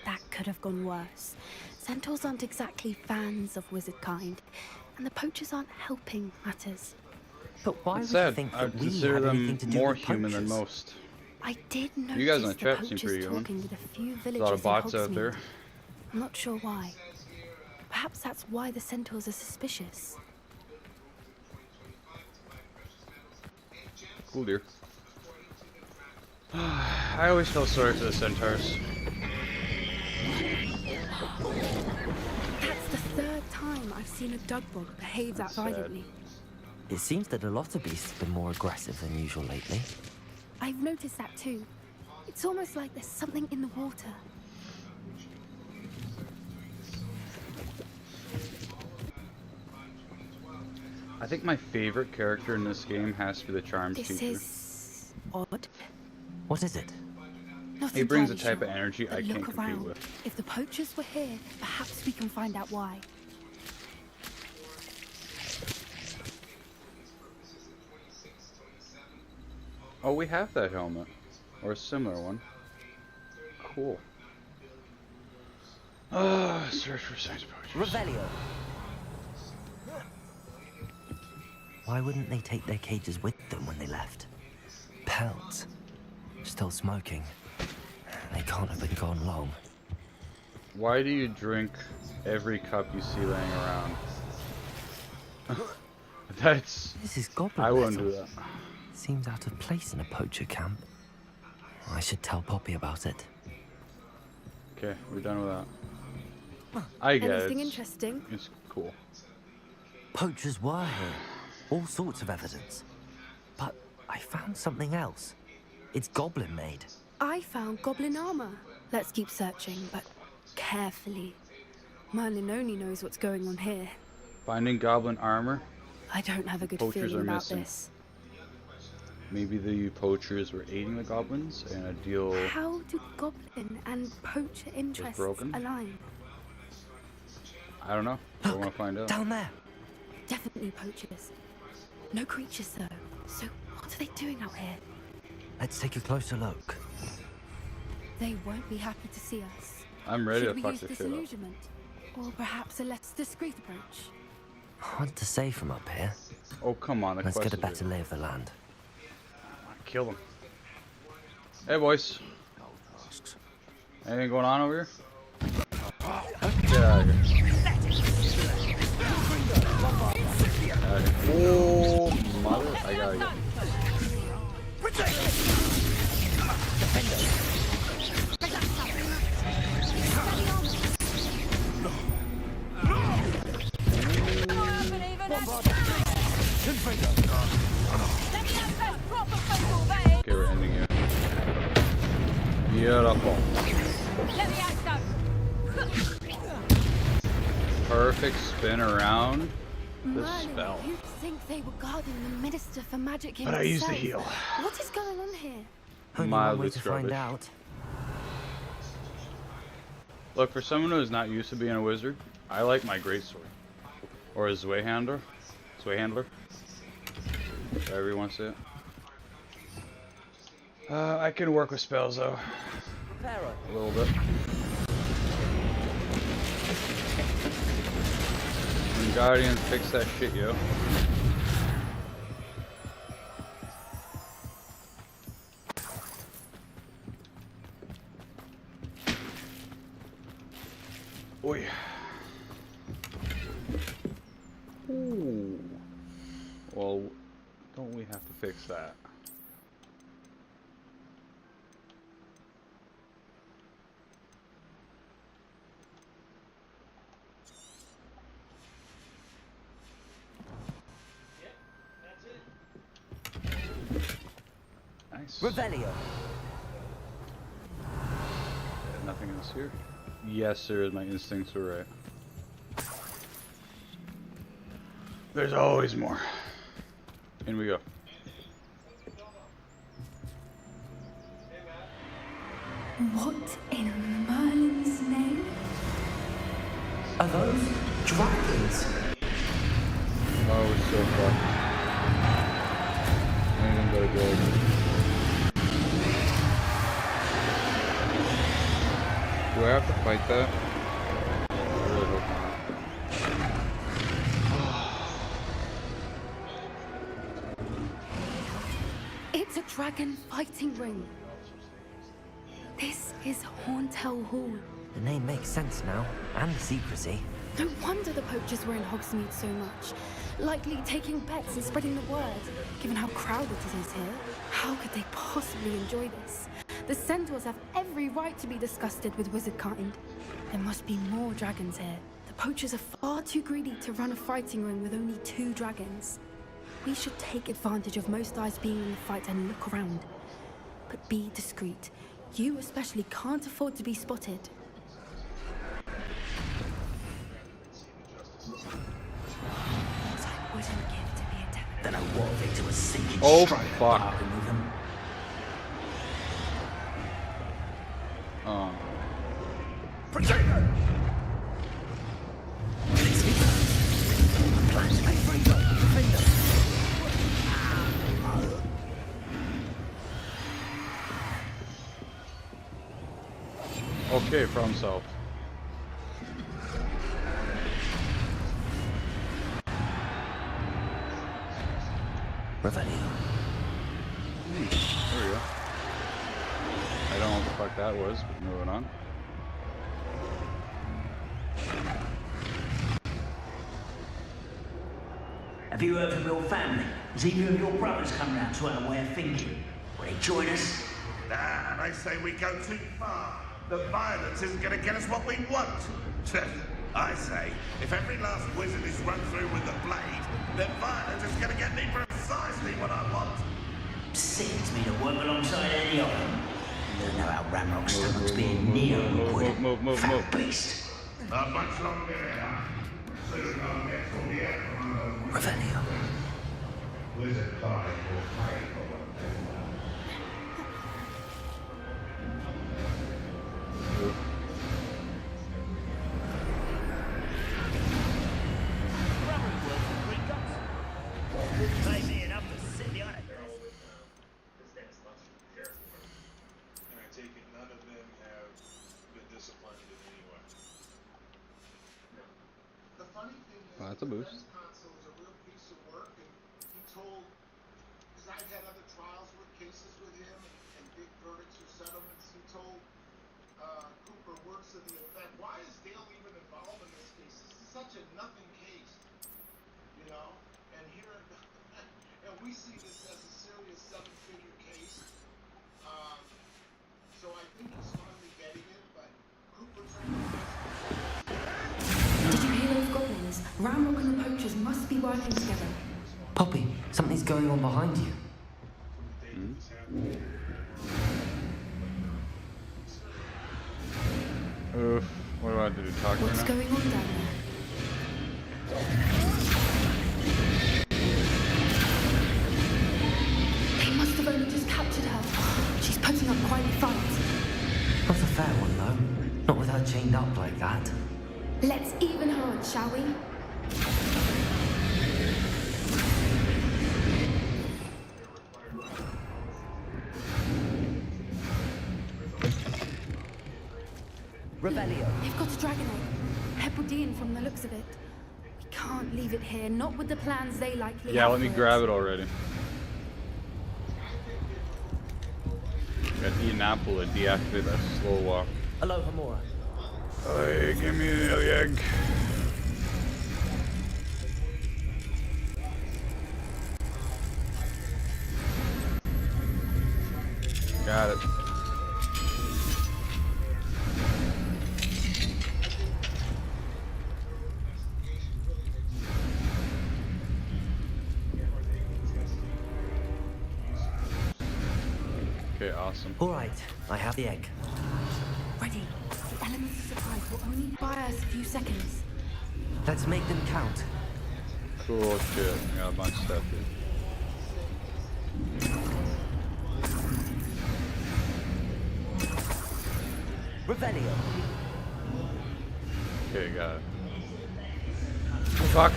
That could have gone worse. Centaurs aren't exactly fans of wizard kind, and the poachers aren't helping matters. But why That's would you sad. think I that we consider had them anything to do more with human than poachers? most. I did notice You guys on the the chat seem poachers pretty human. talking with a few There's villagers a lot of bots in out there. Hogsmeade. I'm not sure why. Perhaps that's why the centaurs are suspicious. Cool, dear. I always felt sorry for the centaurs. That's the third time I've seen a dugbog behave that That's sad. violently. It seems that a lot of beasts have been more aggressive than usual lately. I've noticed that too. It's almost like there's something in the water. I think my favorite character in this game has to be the Charms This teacher. is odd. What is it? Not He brings a entirely type of sure, energy but I can't look compete around. with. If the poachers were here, perhaps we can find out why. Oh, we have that helmet. Or a similar one. Cool. Search for science poachers. Revelio. Why wouldn't they take their cages with them when they left? Pelts. Still smoking. They can't have been gone long. Why do you drink every cup you see laying around? That's... This is goblin I wouldn't do metal. that. Seems out of place in a poacher camp. I should tell Poppy about it. Okay, we're done with that. I get it. Anything interesting? It's cool. Poachers were here. All sorts of evidence. But I found something else. It's goblin made. I found goblin armor. Let's keep searching, but carefully. Merlin only knows what's going on here. Finding goblin armor? I don't have a good Poachers feeling are about missing. this. Maybe the poachers were aiding the goblins and a deal... How do goblin and poacher interests broken? align? I don't know. I want to find out. Down there. Definitely poachers. No creatures though. So what are they doing out here? Let's take a closer look. They won't be happy to see us. I'm ready Should to we fuck use this shit up. disillusionment? Or perhaps a less discreet approach? Hard to say from up here. Oh, come on. The Let's get a quest is better lay of the land. Kill them. Hey, boys. Anything going on over here? Get out of here. Oh, mother. I gotta go. Okay, we're ending it. Beautiful. Perfect spin around the spell. You'd think they were guarding the Minister for Magic himself. But I used the heal. What is going on here? Only one Mildly way to find scrubbish. out. Look, for someone who's not used to being a wizard, I like my greatsword. Or a Zweihandler. Zweihandler. Whatever you want to say it. I can work with spells though. A little bit. And Guardians, fix that shit, yo. Oi. Ooh. Well, don't we have to fix that? Nice. Revelio. Nothing else here? Yes, sir. My instincts were right. There's always more. In we go. What in Merlin's name? Are those dragons? Oh, we're so fucked. Anything but a gold. Do I have to fight that? I really hope not. It's a dragon fighting ring. This is Horntail Hall. The name makes sense now, and the secrecy. No wonder the poachers were in Hogsmeade so much. Likely taking bets and spreading the word. Given how crowded it is here, how could they possibly enjoy this? The Centaurs have every right to be disgusted with wizard kind. There must be more dragons here. The poachers are far too greedy to run a fighting ring with only 2 dragons. We should take advantage of most eyes being in the fight and look around. But be discreet. You especially can't afford to be spotted. Then I walked into a sinking Oh, strike fuck. bargain with him. Oh. Okay, problem solved. Revelio. There we go. I don't know what the fuck that was, but moving on. Have you heard from your family? Has either of your brothers come round to our way of thinking? Will they join us? Nah, they say we go too far. The violence isn't going to get us what we want. I say, if every last wizard is run through with the blade, then violence is going to get me precisely what I want. Sickens me to work alongside any of them. You don't know how Ramrock's stomach's being near would. Fat beast. Not much longer here. Soon I'll get to the end. Revelio. Wizard kind will pay for what they want. Well, that's a boost. big verdicts or settlements. He told Cooper works to the effect, why is Dale even involved in this case? This is such a nothing case, you know? And here, and we see this as a serious 7-figure case. So I think he's finally getting it, but Cooper's Did you hear those goblins? Ramrock and the poachers must be working together. Poppy, something's going on behind you. Oof. What do I do to talk What's right now? going on down there? They must have only just captured her. She's putting up quite a fight. Not a fair one, though. Not with her chained up like that. Let's even her on, shall we? Rebellion. They've got a dragon egg. Hebridean from the looks of it. We can't leave it here, not with the plans they likely Yeah, have let me for grab it already. Got to eat an apple and deactivate that slow walk. Hello, Hamura. Hey, give me the egg. Got it. Okay, awesome. All right, I have the egg. Ready. The elements of surprise will only buy us a few seconds. Let's make them count. Cool shit. I got a bunch of stuff here. Revelio. Okay, got it. Fox.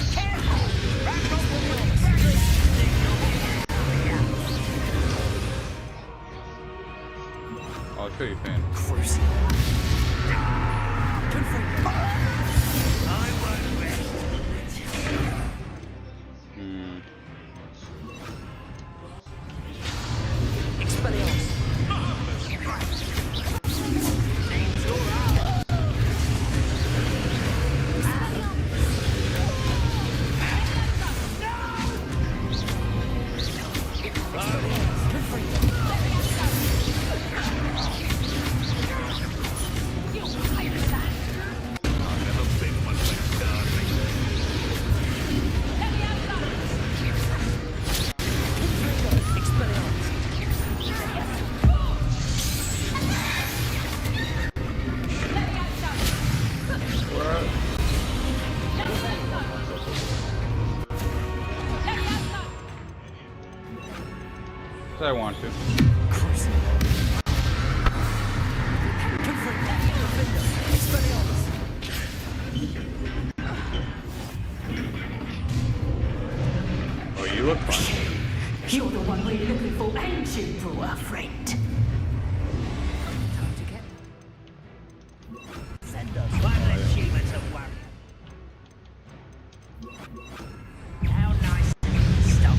I'll show you fan. I want to. Oh, you look fine. You're the one we're looking for, ain't you, poor friend? Time to get. Send us one achievement of warrior. How nice stuff.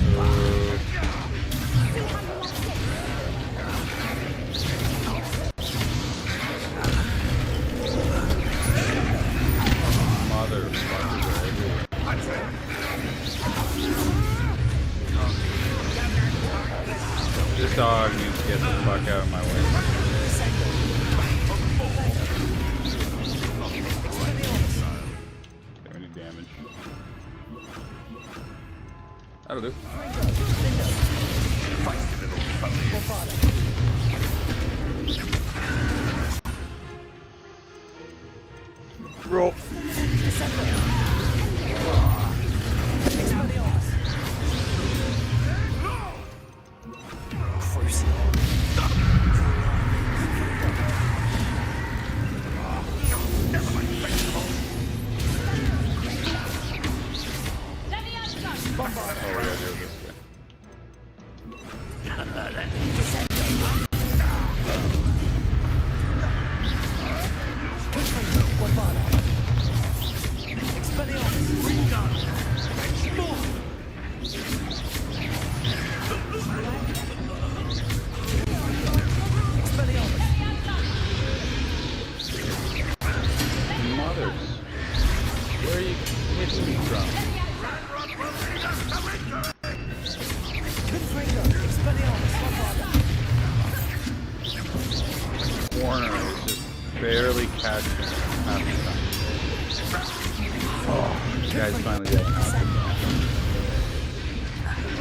This dog needs to get the fuck out of my way. Okay, we need damage. That'll do. Roll. corner is just barely catching it half the time. Oh, this guy's finally getting out.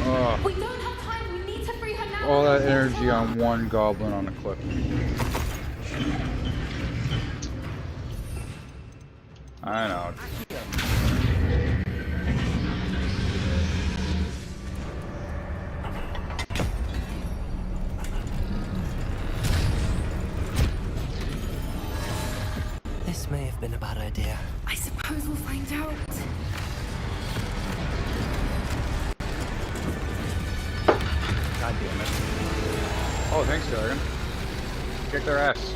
Oh. We don't have time. We need to free her now. All that energy on one goblin on a cliff. I know. This may have been a bad idea. I suppose we'll find out. God damn it. Oh, thanks, Dragon. Kick their ass.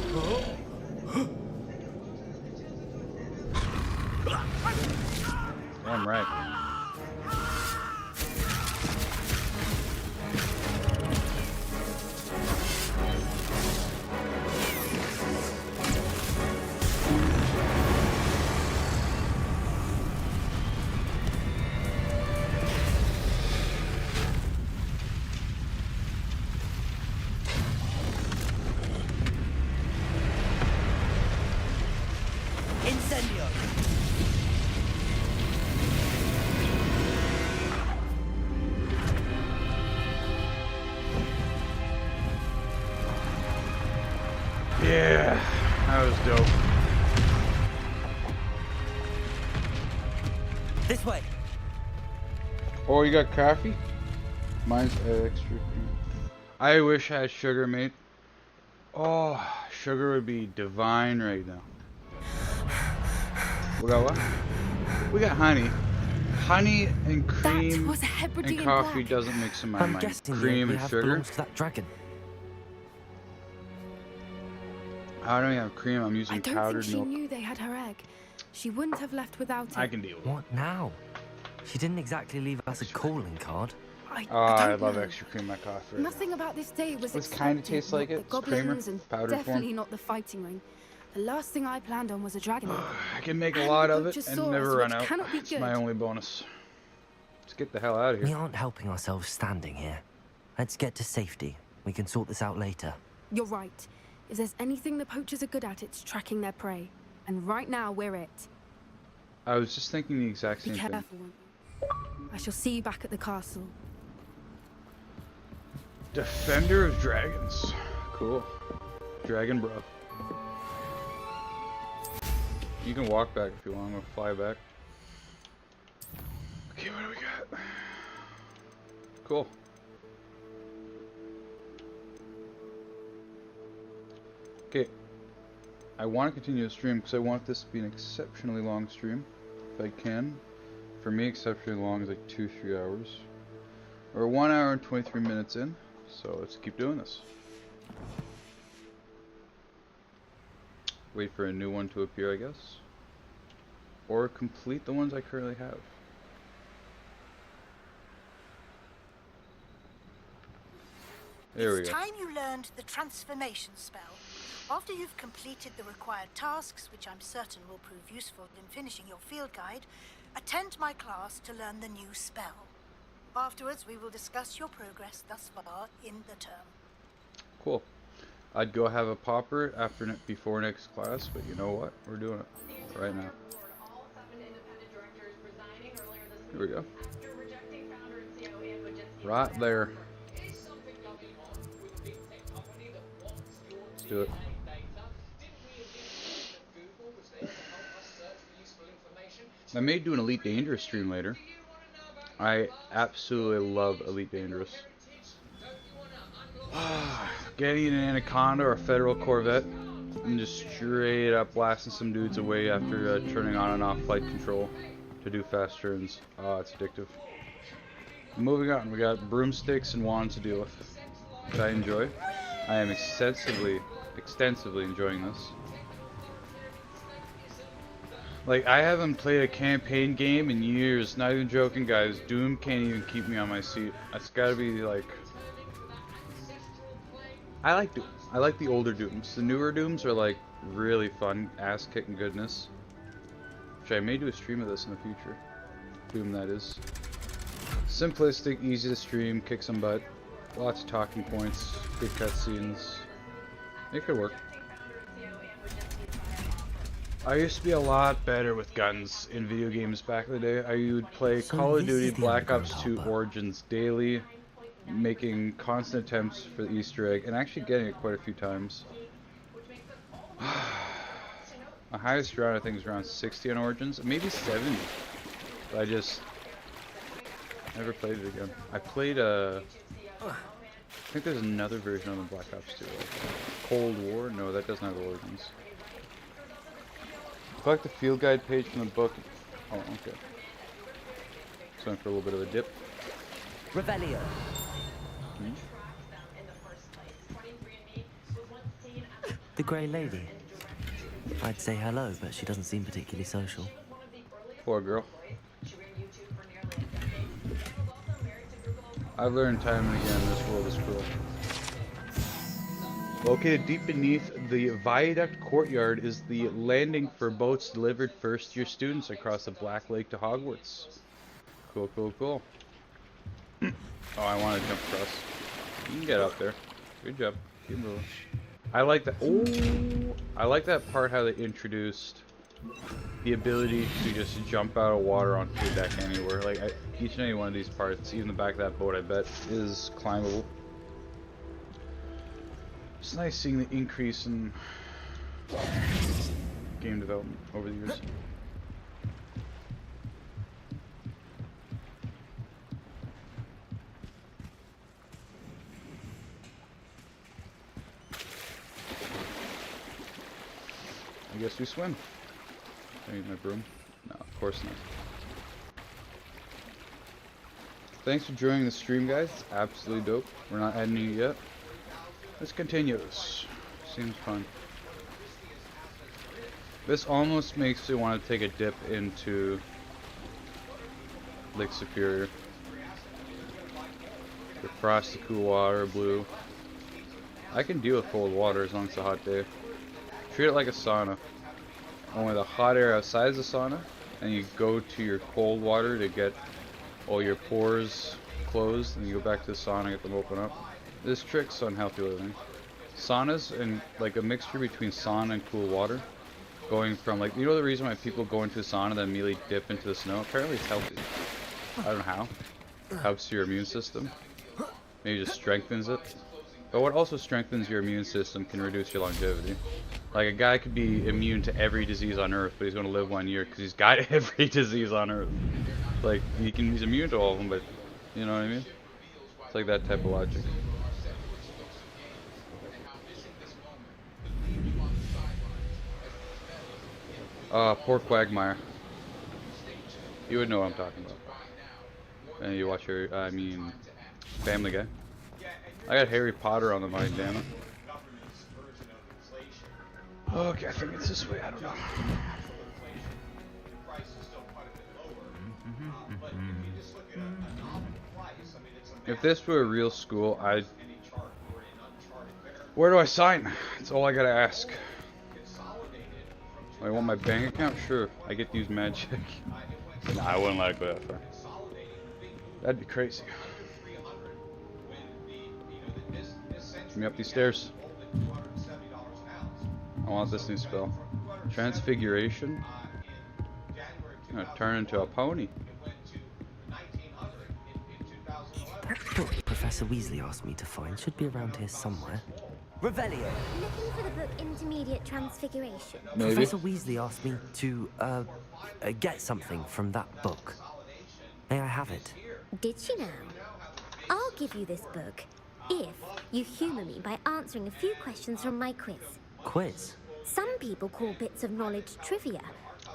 Damn right. Incendio! Yeah, that was dope. This way. Oh, you got coffee? Mine's extra cream. I wish I had sugar, mate. Oh, sugar would be divine right now. We got what? We got honey. Honey and cream and coffee doesn't mix in my mind. Guessing Cream we and have sugar. belongs to that dragon. I don't even have cream. I'm using I don't powdered think she milk. knew they had her egg. She wouldn't have left without it. I can deal with it. What now? She didn't exactly leave us a calling card. I love extra cream in my coffee. Nothing about this day was It kind of expected, tastes like not it. the It's creamer, goblins and powdered definitely form. not the fighting ring. The last thing I planned on was a dragon egg. I can make a And lot the of it poacher's and sauce, never run which out. cannot be It's my good. only bonus. Let's get the hell out of We here. aren't helping ourselves standing here. Let's get to safety. We can sort this out later. You're right. If there's anything the poachers are good at, it's tracking their prey. And right now, we're it. I was just thinking the exact Be same thing. careful. I shall see you back at the castle. Defender of Dragons. Cool. Dragon bro. You can walk back if you want. I'm gonna fly back. Okay, what do we got? Cool. Okay. I want to continue the stream because I want this to be an exceptionally long stream. If I can. For me, exceptionally long is like 2-3 hours. We're 1 hour and 23 minutes in. So let's keep doing this. Wait for a new one to appear, I guess. Or complete the ones I currently have. There we It's go. time you learned the transformation spell. After you've completed the required tasks, which I'm certain will prove useful in finishing your field guide, attend my class to learn the new spell. Afterwards, we will discuss your progress thus far in the term. Cool. I'd go have a popper before next class, but you know what? We're doing it right now. Here we go. Right there. Let's do it. I may do an Elite Dangerous stream later. I absolutely love Elite Dangerous. Getting an Anaconda or a Federal Corvette and just straight up blasting some dudes away after turning on and off flight control to do fast turns. Oh, it's addictive. Moving on, we got broomsticks and wands to deal with, which I enjoy. I am extensively enjoying this. Like, I haven't played a campaign game in years, not even joking, guys. Doom can't even keep me on my seat. That's gotta be, like... I like Doom. I like the older Dooms. The newer Dooms are, like, really fun, ass-kicking goodness. Which I may do a stream of this in the future. Doom, that is. Simplistic, easy to stream, kick some butt. Lots of talking points, good cutscenes. It could work. I used to be a lot better with guns in video games back in the day. I would play Call of Duty Black Ops 2 Origins daily, making constant attempts for the Easter egg, and actually getting it quite a few times. My highest round I think is around 60 on Origins, maybe 70. But I just never played it again. I played I think there's another version of the Black Ops 2. Like Cold War? No, that doesn't have Origins. Collect the field guide page from the book. Oh, okay. Just went for a little bit of a dip. Revelio. The Grey Lady. I'd say hello, but she doesn't seem particularly social. Poor girl. I've learned time and again this world is cruel. Located deep beneath the viaduct courtyard is the landing for boats delivered first-year students across the Black Lake to Hogwarts. Cool, cool, cool. Oh, I want to jump across. You can get up there. Good job. Keep moving. I like that. Oh, I like that part how they introduced the ability to just jump out of water onto the deck anywhere. Like each and every one of these parts, even the back of that boat, I bet, is climbable. It's nice seeing the increase in game development over the years. I guess we swim. I need my broom. No, of course not. Thanks for joining the stream, guys. It's absolutely dope. We're not ending it yet. Let's continue this. Seems fun. This almost makes me want to take a dip into Lake Superior. The frosty cool water, blue. I can deal with cold water as long as it's a hot day. Treat it like a sauna. Only the hot air outside is the sauna, and you go to your cold water to get all your pores closed, and you go back to the sauna and get them open up. This trick's unhealthy living. Saunas and like a mixture between sauna and cool water, going from like, you know the reason why people go into the sauna and then immediately dip into the snow? Apparently it's healthy. I don't know how. It helps your immune system. Maybe just strengthens it. But what also strengthens your immune system can reduce your longevity. Like a guy could be immune to every disease on Earth, but he's going to live 1 year because he's got every disease on Earth. Like he's immune to all of them, but you know what I mean? It's like that type of logic. Poor Quagmire. You would know what I'm talking about. And you watch Family Guy. I got Harry Potter on the mind, damn it. Okay, I think it's this way, I don't know. If this were a real school, where do I sign? That's all I gotta ask. I want my bank account? Sure. I get to use magic. Nah, I wouldn't let it go that far. That'd be crazy. Get me up these stairs. I want this new spell. Transfiguration. I'm gonna turn into a pony. That book Professor Weasley asked me to find should be around here somewhere. Revelio. Looking for the book Intermediate Transfiguration. Maybe. Professor Weasley asked me to get something from that book. May I have it? Did she now? I'll give you this book if you humour me by answering a few questions from my quiz. Quiz? Some people call bits of knowledge trivia.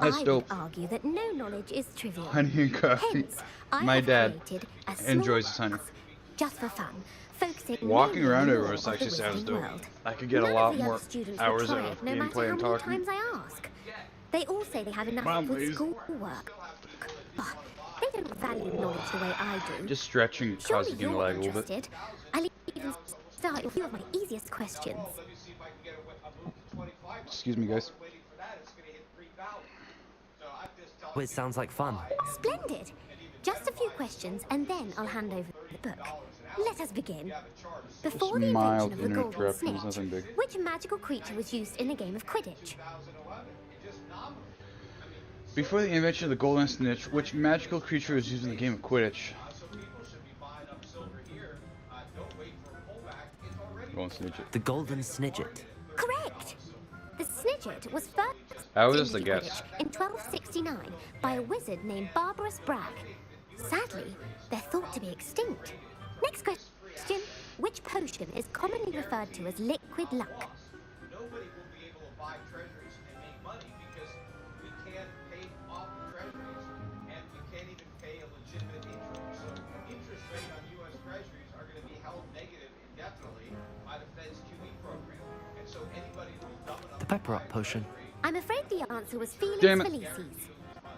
That's I dope. would argue that no knowledge is trivial. Honey and coffee. Hence, I My have dad created a small enjoys his honey. box, just for fun, focusing Walking mainly around on the everywhere lore of actually the sounds wizarding dope. world. I could get None a of lot the more other students will hours try out it, of no matter gameplay how and many talking. times I ask. They all say they have enough Mom, with please. schoolwork. But they don't value knowledge the way I do. Just stretching Surely causes you to you're lag a little bit. interested. I'll even start with a few of my easiest questions. Excuse me, guys. Quiz sounds like fun. Splendid. Just a few questions, and then I'll hand over the book. Let us begin. Before the Mild invention of the golden interruptions, snitch, nothing big. which magical creature was used in the game of Quidditch? Before the invention of the golden snitch, which magical creature was used in the game of Quidditch? Golden snitch. The golden snidget. Correct. The snidget was first That was just a into guess. Quidditch in 1269 by a wizard named Barbarous Bragg. Sadly, they're thought to be extinct. Next question. Which potion is commonly referred to as liquid luck? Nobody will be able to buy treasuries and make money because we can't pay off the treasuries and we can't even pay a legitimate interest. So interest rate on U.S. treasuries are going to be held negative indefinitely by the Fed's QE program. And so anybody who's dumb enough The pepper up potion. I'm afraid the answer was Felix Damn it. Felicis.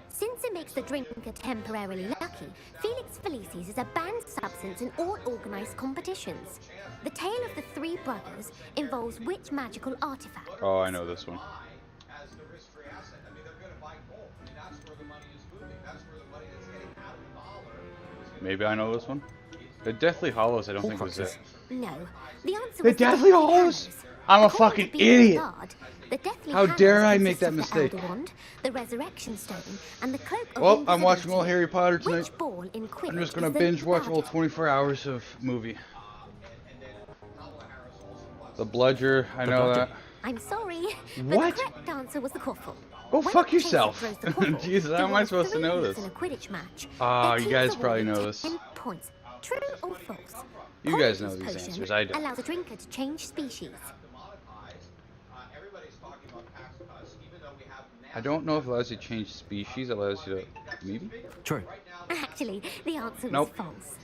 Since it makes the drinker temporarily lucky, Felix Felicis is a banned substance in all organized competitions. The tale of the three brothers involves which magical artifact? Oh, I know this one. as the risk-free asset. I mean, they're going to buy gold. I mean, that's where the money is moving. That's where the money that's getting out of the dollar is going to Maybe I know this one. The Deathly Hollows, I don't think was it. No. The answer The was Deathly Hollows? I'm a fucking idiot. The Deathly How Hallows dare I make consists that of the mistake? Elder Wand, the Resurrection Stone, and the Cloak of Well, I'm watching Invisibility. all Harry Potter tonight. Which ball in Quidditch I'm just gonna is the binge watch all largest? 24 hours of movie. The Bludger, I know that. I'm sorry, but What? the correct answer was the Quaffle. Go When fuck a chaser yourself. throws the Quaffle, Jesus, how the am I winner supposed to know throws this? in a Quidditch match. Ah, Their you teams guys are probably awarded know this. 10 points. True or false? You guys know Poison's these potion answers, I don't. allows a drinker to change species. I don't know if it allows you to change species, it allows you to... Maybe? True. Actually, the answer was Nope. false.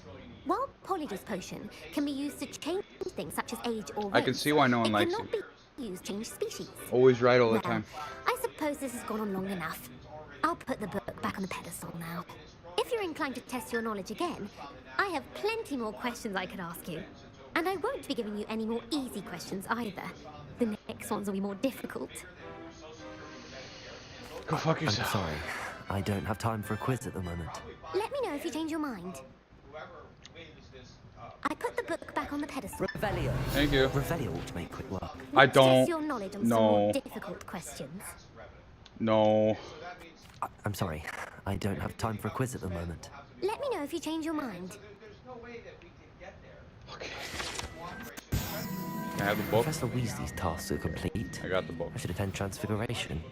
While Polyjuice Potion can be used to change things such as age or race, I can see why no one it likes cannot it. be used to change species. Always right all the Well, time. I suppose this has gone on long enough. I'll put the book back on the pedestal now. If you're inclined to test your knowledge again, I have plenty more questions I could ask you. And I won't be giving you any more easy questions either. The next ones will be more difficult. Go fuck I'm yourself. sorry. I don't have time for a quiz at the moment. Let me know if you change your mind. I put the book back on the pedestal. Revelio. Thank you. Revelio ought to make quick work. I Let's don't. test your knowledge on some No. more difficult questions. No. I'm sorry. I don't have time for a quiz at the moment. Let me know if you change your mind. Can I have the book? Professor Weasley's tasks are complete. I got the book. I should attend Transfiguration.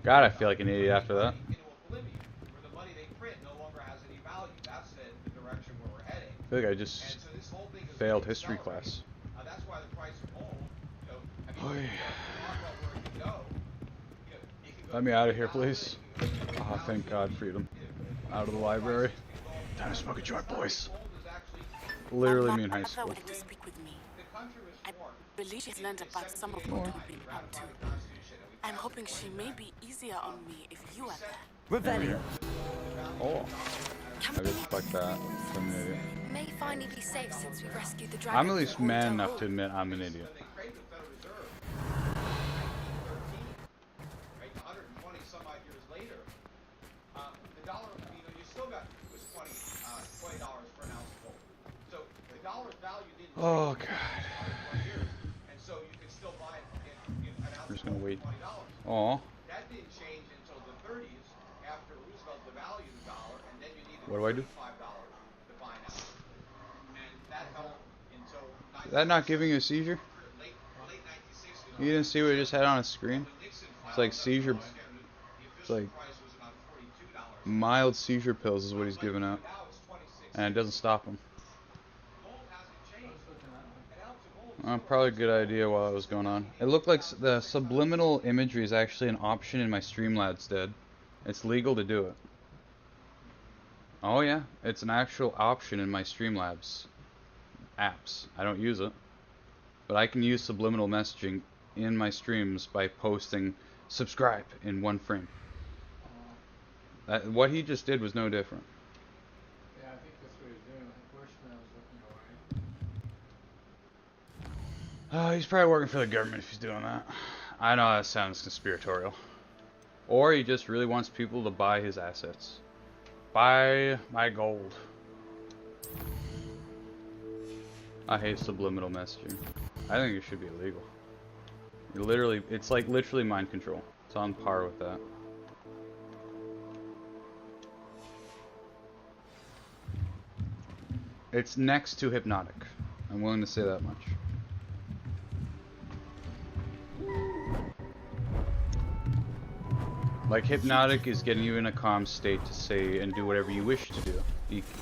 God, I feel like an idiot after that. I feel like I just failed history class. Oy. Let me out of here, please. Oh, thank God, freedom. Out of the library. Time to smoke a joint, boys. Literally me in high school. To speak with me. I believe she's learned about some of what we've been up to. I'm hoping she may be easier on me if you are there. Revelio. Oh. I guess fuck that. I'm an idiot. May finally be safe since we rescued the dragon. I'm at least man enough to admit I'm an idiot. Oh God. I'm just gonna wait. Aw. That didn't change until the 30s after Roosevelt devalued the dollar, and then you needed What do I do? $5 to buy now. And that helped until Is that not giving you a seizure? You didn't see what I just had on a screen? It's like seizure. It's like mild seizure pills is what he's giving out. And it doesn't stop him. Probably a good idea while it was going on. It looked like the subliminal imagery is actually an option in my Streamlabs, Dead. It's legal to do it. Oh yeah, it's an actual option in my Streamlabs apps. I don't use it. But I can use subliminal messaging in my streams by posting subscribe in 1 frame. What he just did was no different. Yeah, I think that's what he's doing. Unfortunately, I was looking away. He's probably working for the government if he's doing that. I know that sounds conspiratorial. Or he just really wants people to buy his assets. Buy my gold. I hate subliminal messaging. I think it should be illegal. It's like literally mind control. It's on par with that. It's next to hypnotic. I'm willing to say that much. Like, hypnotic is getting you in a calm state to say and do whatever you wish to do.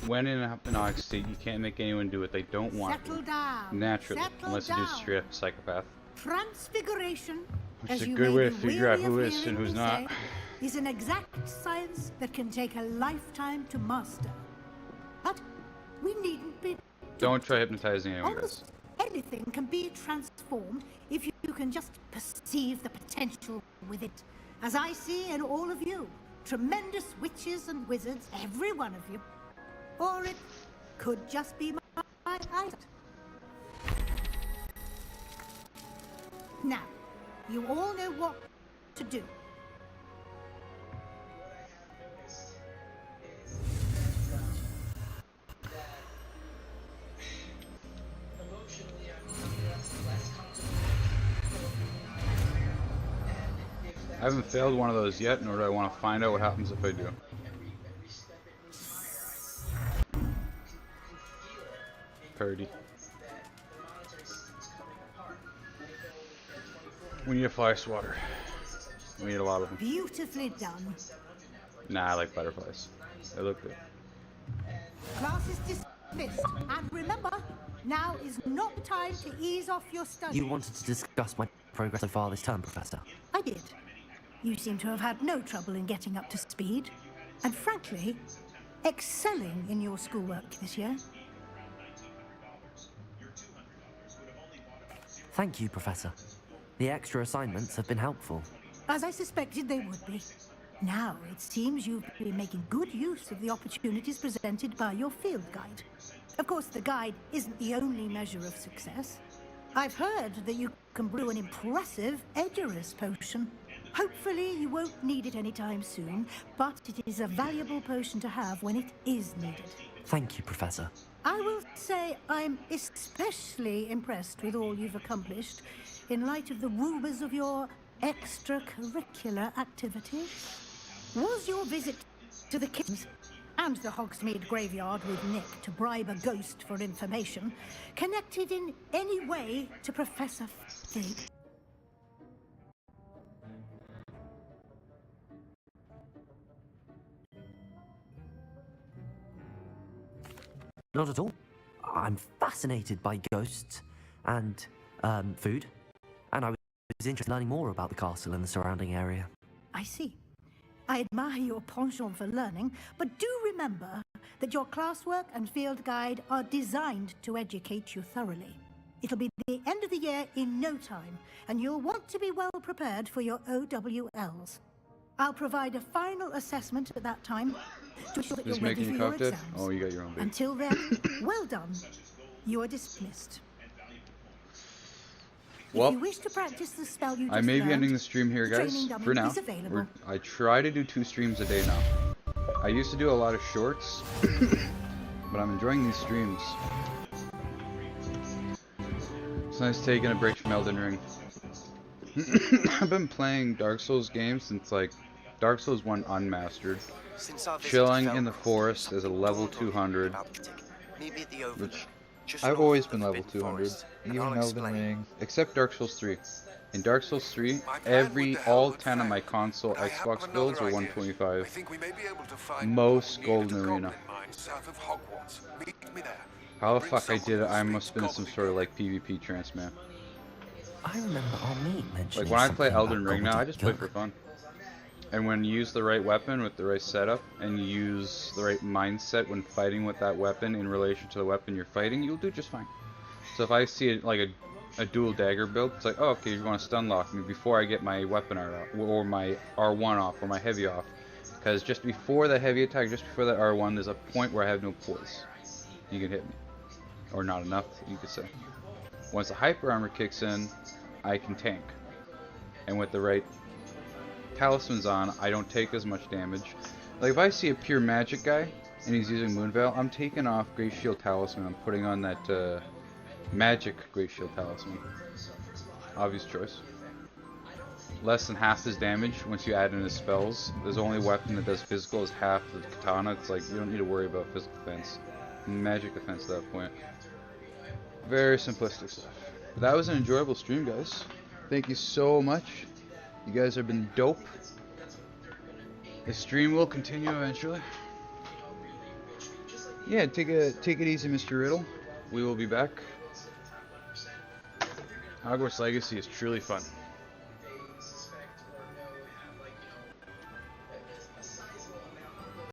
When in a hypnotic state, you can't make anyone do what they don't want to do. Naturally, unless you do straight up psychopath. Transfiguration, which is a good way to figure out who is and who's not. Is an exact science that can take a lifetime to master. But we needn't be... Don't try hypnotizing anyone, guys. Anything can be transformed if you can just perceive the potential with it. As I see in all of you, tremendous witches and wizards, every one of you. Or it could just be my eyesight. Now, you all know what to do. I haven't failed one of those yet, nor do I want to find out what happens if I do. Parody. We need a fly swatter. We need a lot of them. Beautifully done. Nah, I like butterflies. They look good. Class is dismissed. And remember, now is not the time to ease off your studies. You wanted to discuss my progress so far this term, Professor? I did. You seem to have had no trouble in getting up to speed. And frankly, excelling in your schoolwork this year. Thank you, Professor. The extra assignments have been helpful. As I suspected they would be. Now, it seems you've been making good use of the opportunities presented by your field guide. Of course, the guide isn't the only measure of success. I've heard that you can brew an impressive Edurus potion. Hopefully, you won't need it anytime soon, but it is a valuable potion to have when it is needed. Thank you, Professor. I will say I'm especially impressed with all you've accomplished in light of the rumors of your extracurricular activities. Was your visit to the kitchens and the Hogsmeade graveyard with Nick to bribe a ghost for information connected in any way to Professor Fig? Not at all. I'm fascinated by ghosts and food, and I was interested in learning more about the castle and the surrounding area. I see. I admire your penchant for learning, but do remember that your classwork and field guide are designed to educate you thoroughly. It'll be the end of the year in no time, and you'll want to be well prepared for your OWLs. I'll provide a final assessment at that time to ensure that you're ready for your exams. Oh, you got your own bit. Until then, well done. You are dismissed. Well, if you wish to practice the spell you just I may be learned, ending the stream here, the guys, training dummy for now. is available. I try to do 2 streams a day now. I used to do a lot of shorts, but I'm enjoying these streams. It's nice taking a break from Elden Ring. I've been playing Dark Souls games since like Dark Souls 1 Unmastered. Chilling in the forest as a level 200. Which I've always been level 200. Even Elden Ring. Except Dark Souls 3. In Dark Souls 3, all 10 of my console Xbox builds are 125. Most Golden Arena. How the fuck I did it, I must have been some sort of like PvP trance man. I remember our meet mentioning like when I play something Elden about Ring now, I just play gobbledygook. for fun. And when you use the right weapon with the right setup, and you use the right mindset when fighting with that weapon in relation to the weapon you're fighting, you'll do just fine. So if I see like a dual dagger build, it's like, oh, okay, you want to stun lock me before I get my weapon art off, or my R1 off, or my heavy off. Because just before that heavy attack, just before that R1, there's a point where I have no poise. You can hit me. Or not enough, you could say. Once the hyper armor kicks in, I can tank. And with the right talismans on, I don't take as much damage. Like if I see a pure magic guy and he's using Moonveil, I'm taking off Great Shield Talisman. I'm putting on that Magic Great Shield Talisman. Obvious choice. Less than half his damage once you add in his spells. There's only weapon that does physical is half the katana. It's like you don't need to worry about physical defense. Magic defense at that point. Very simplistic stuff. But that was an enjoyable stream, guys. Thank you so much. You guys have been dope. The stream will continue eventually. Yeah, take it easy, Mr. Riddle. We will be back. Hogwarts Legacy is truly fun.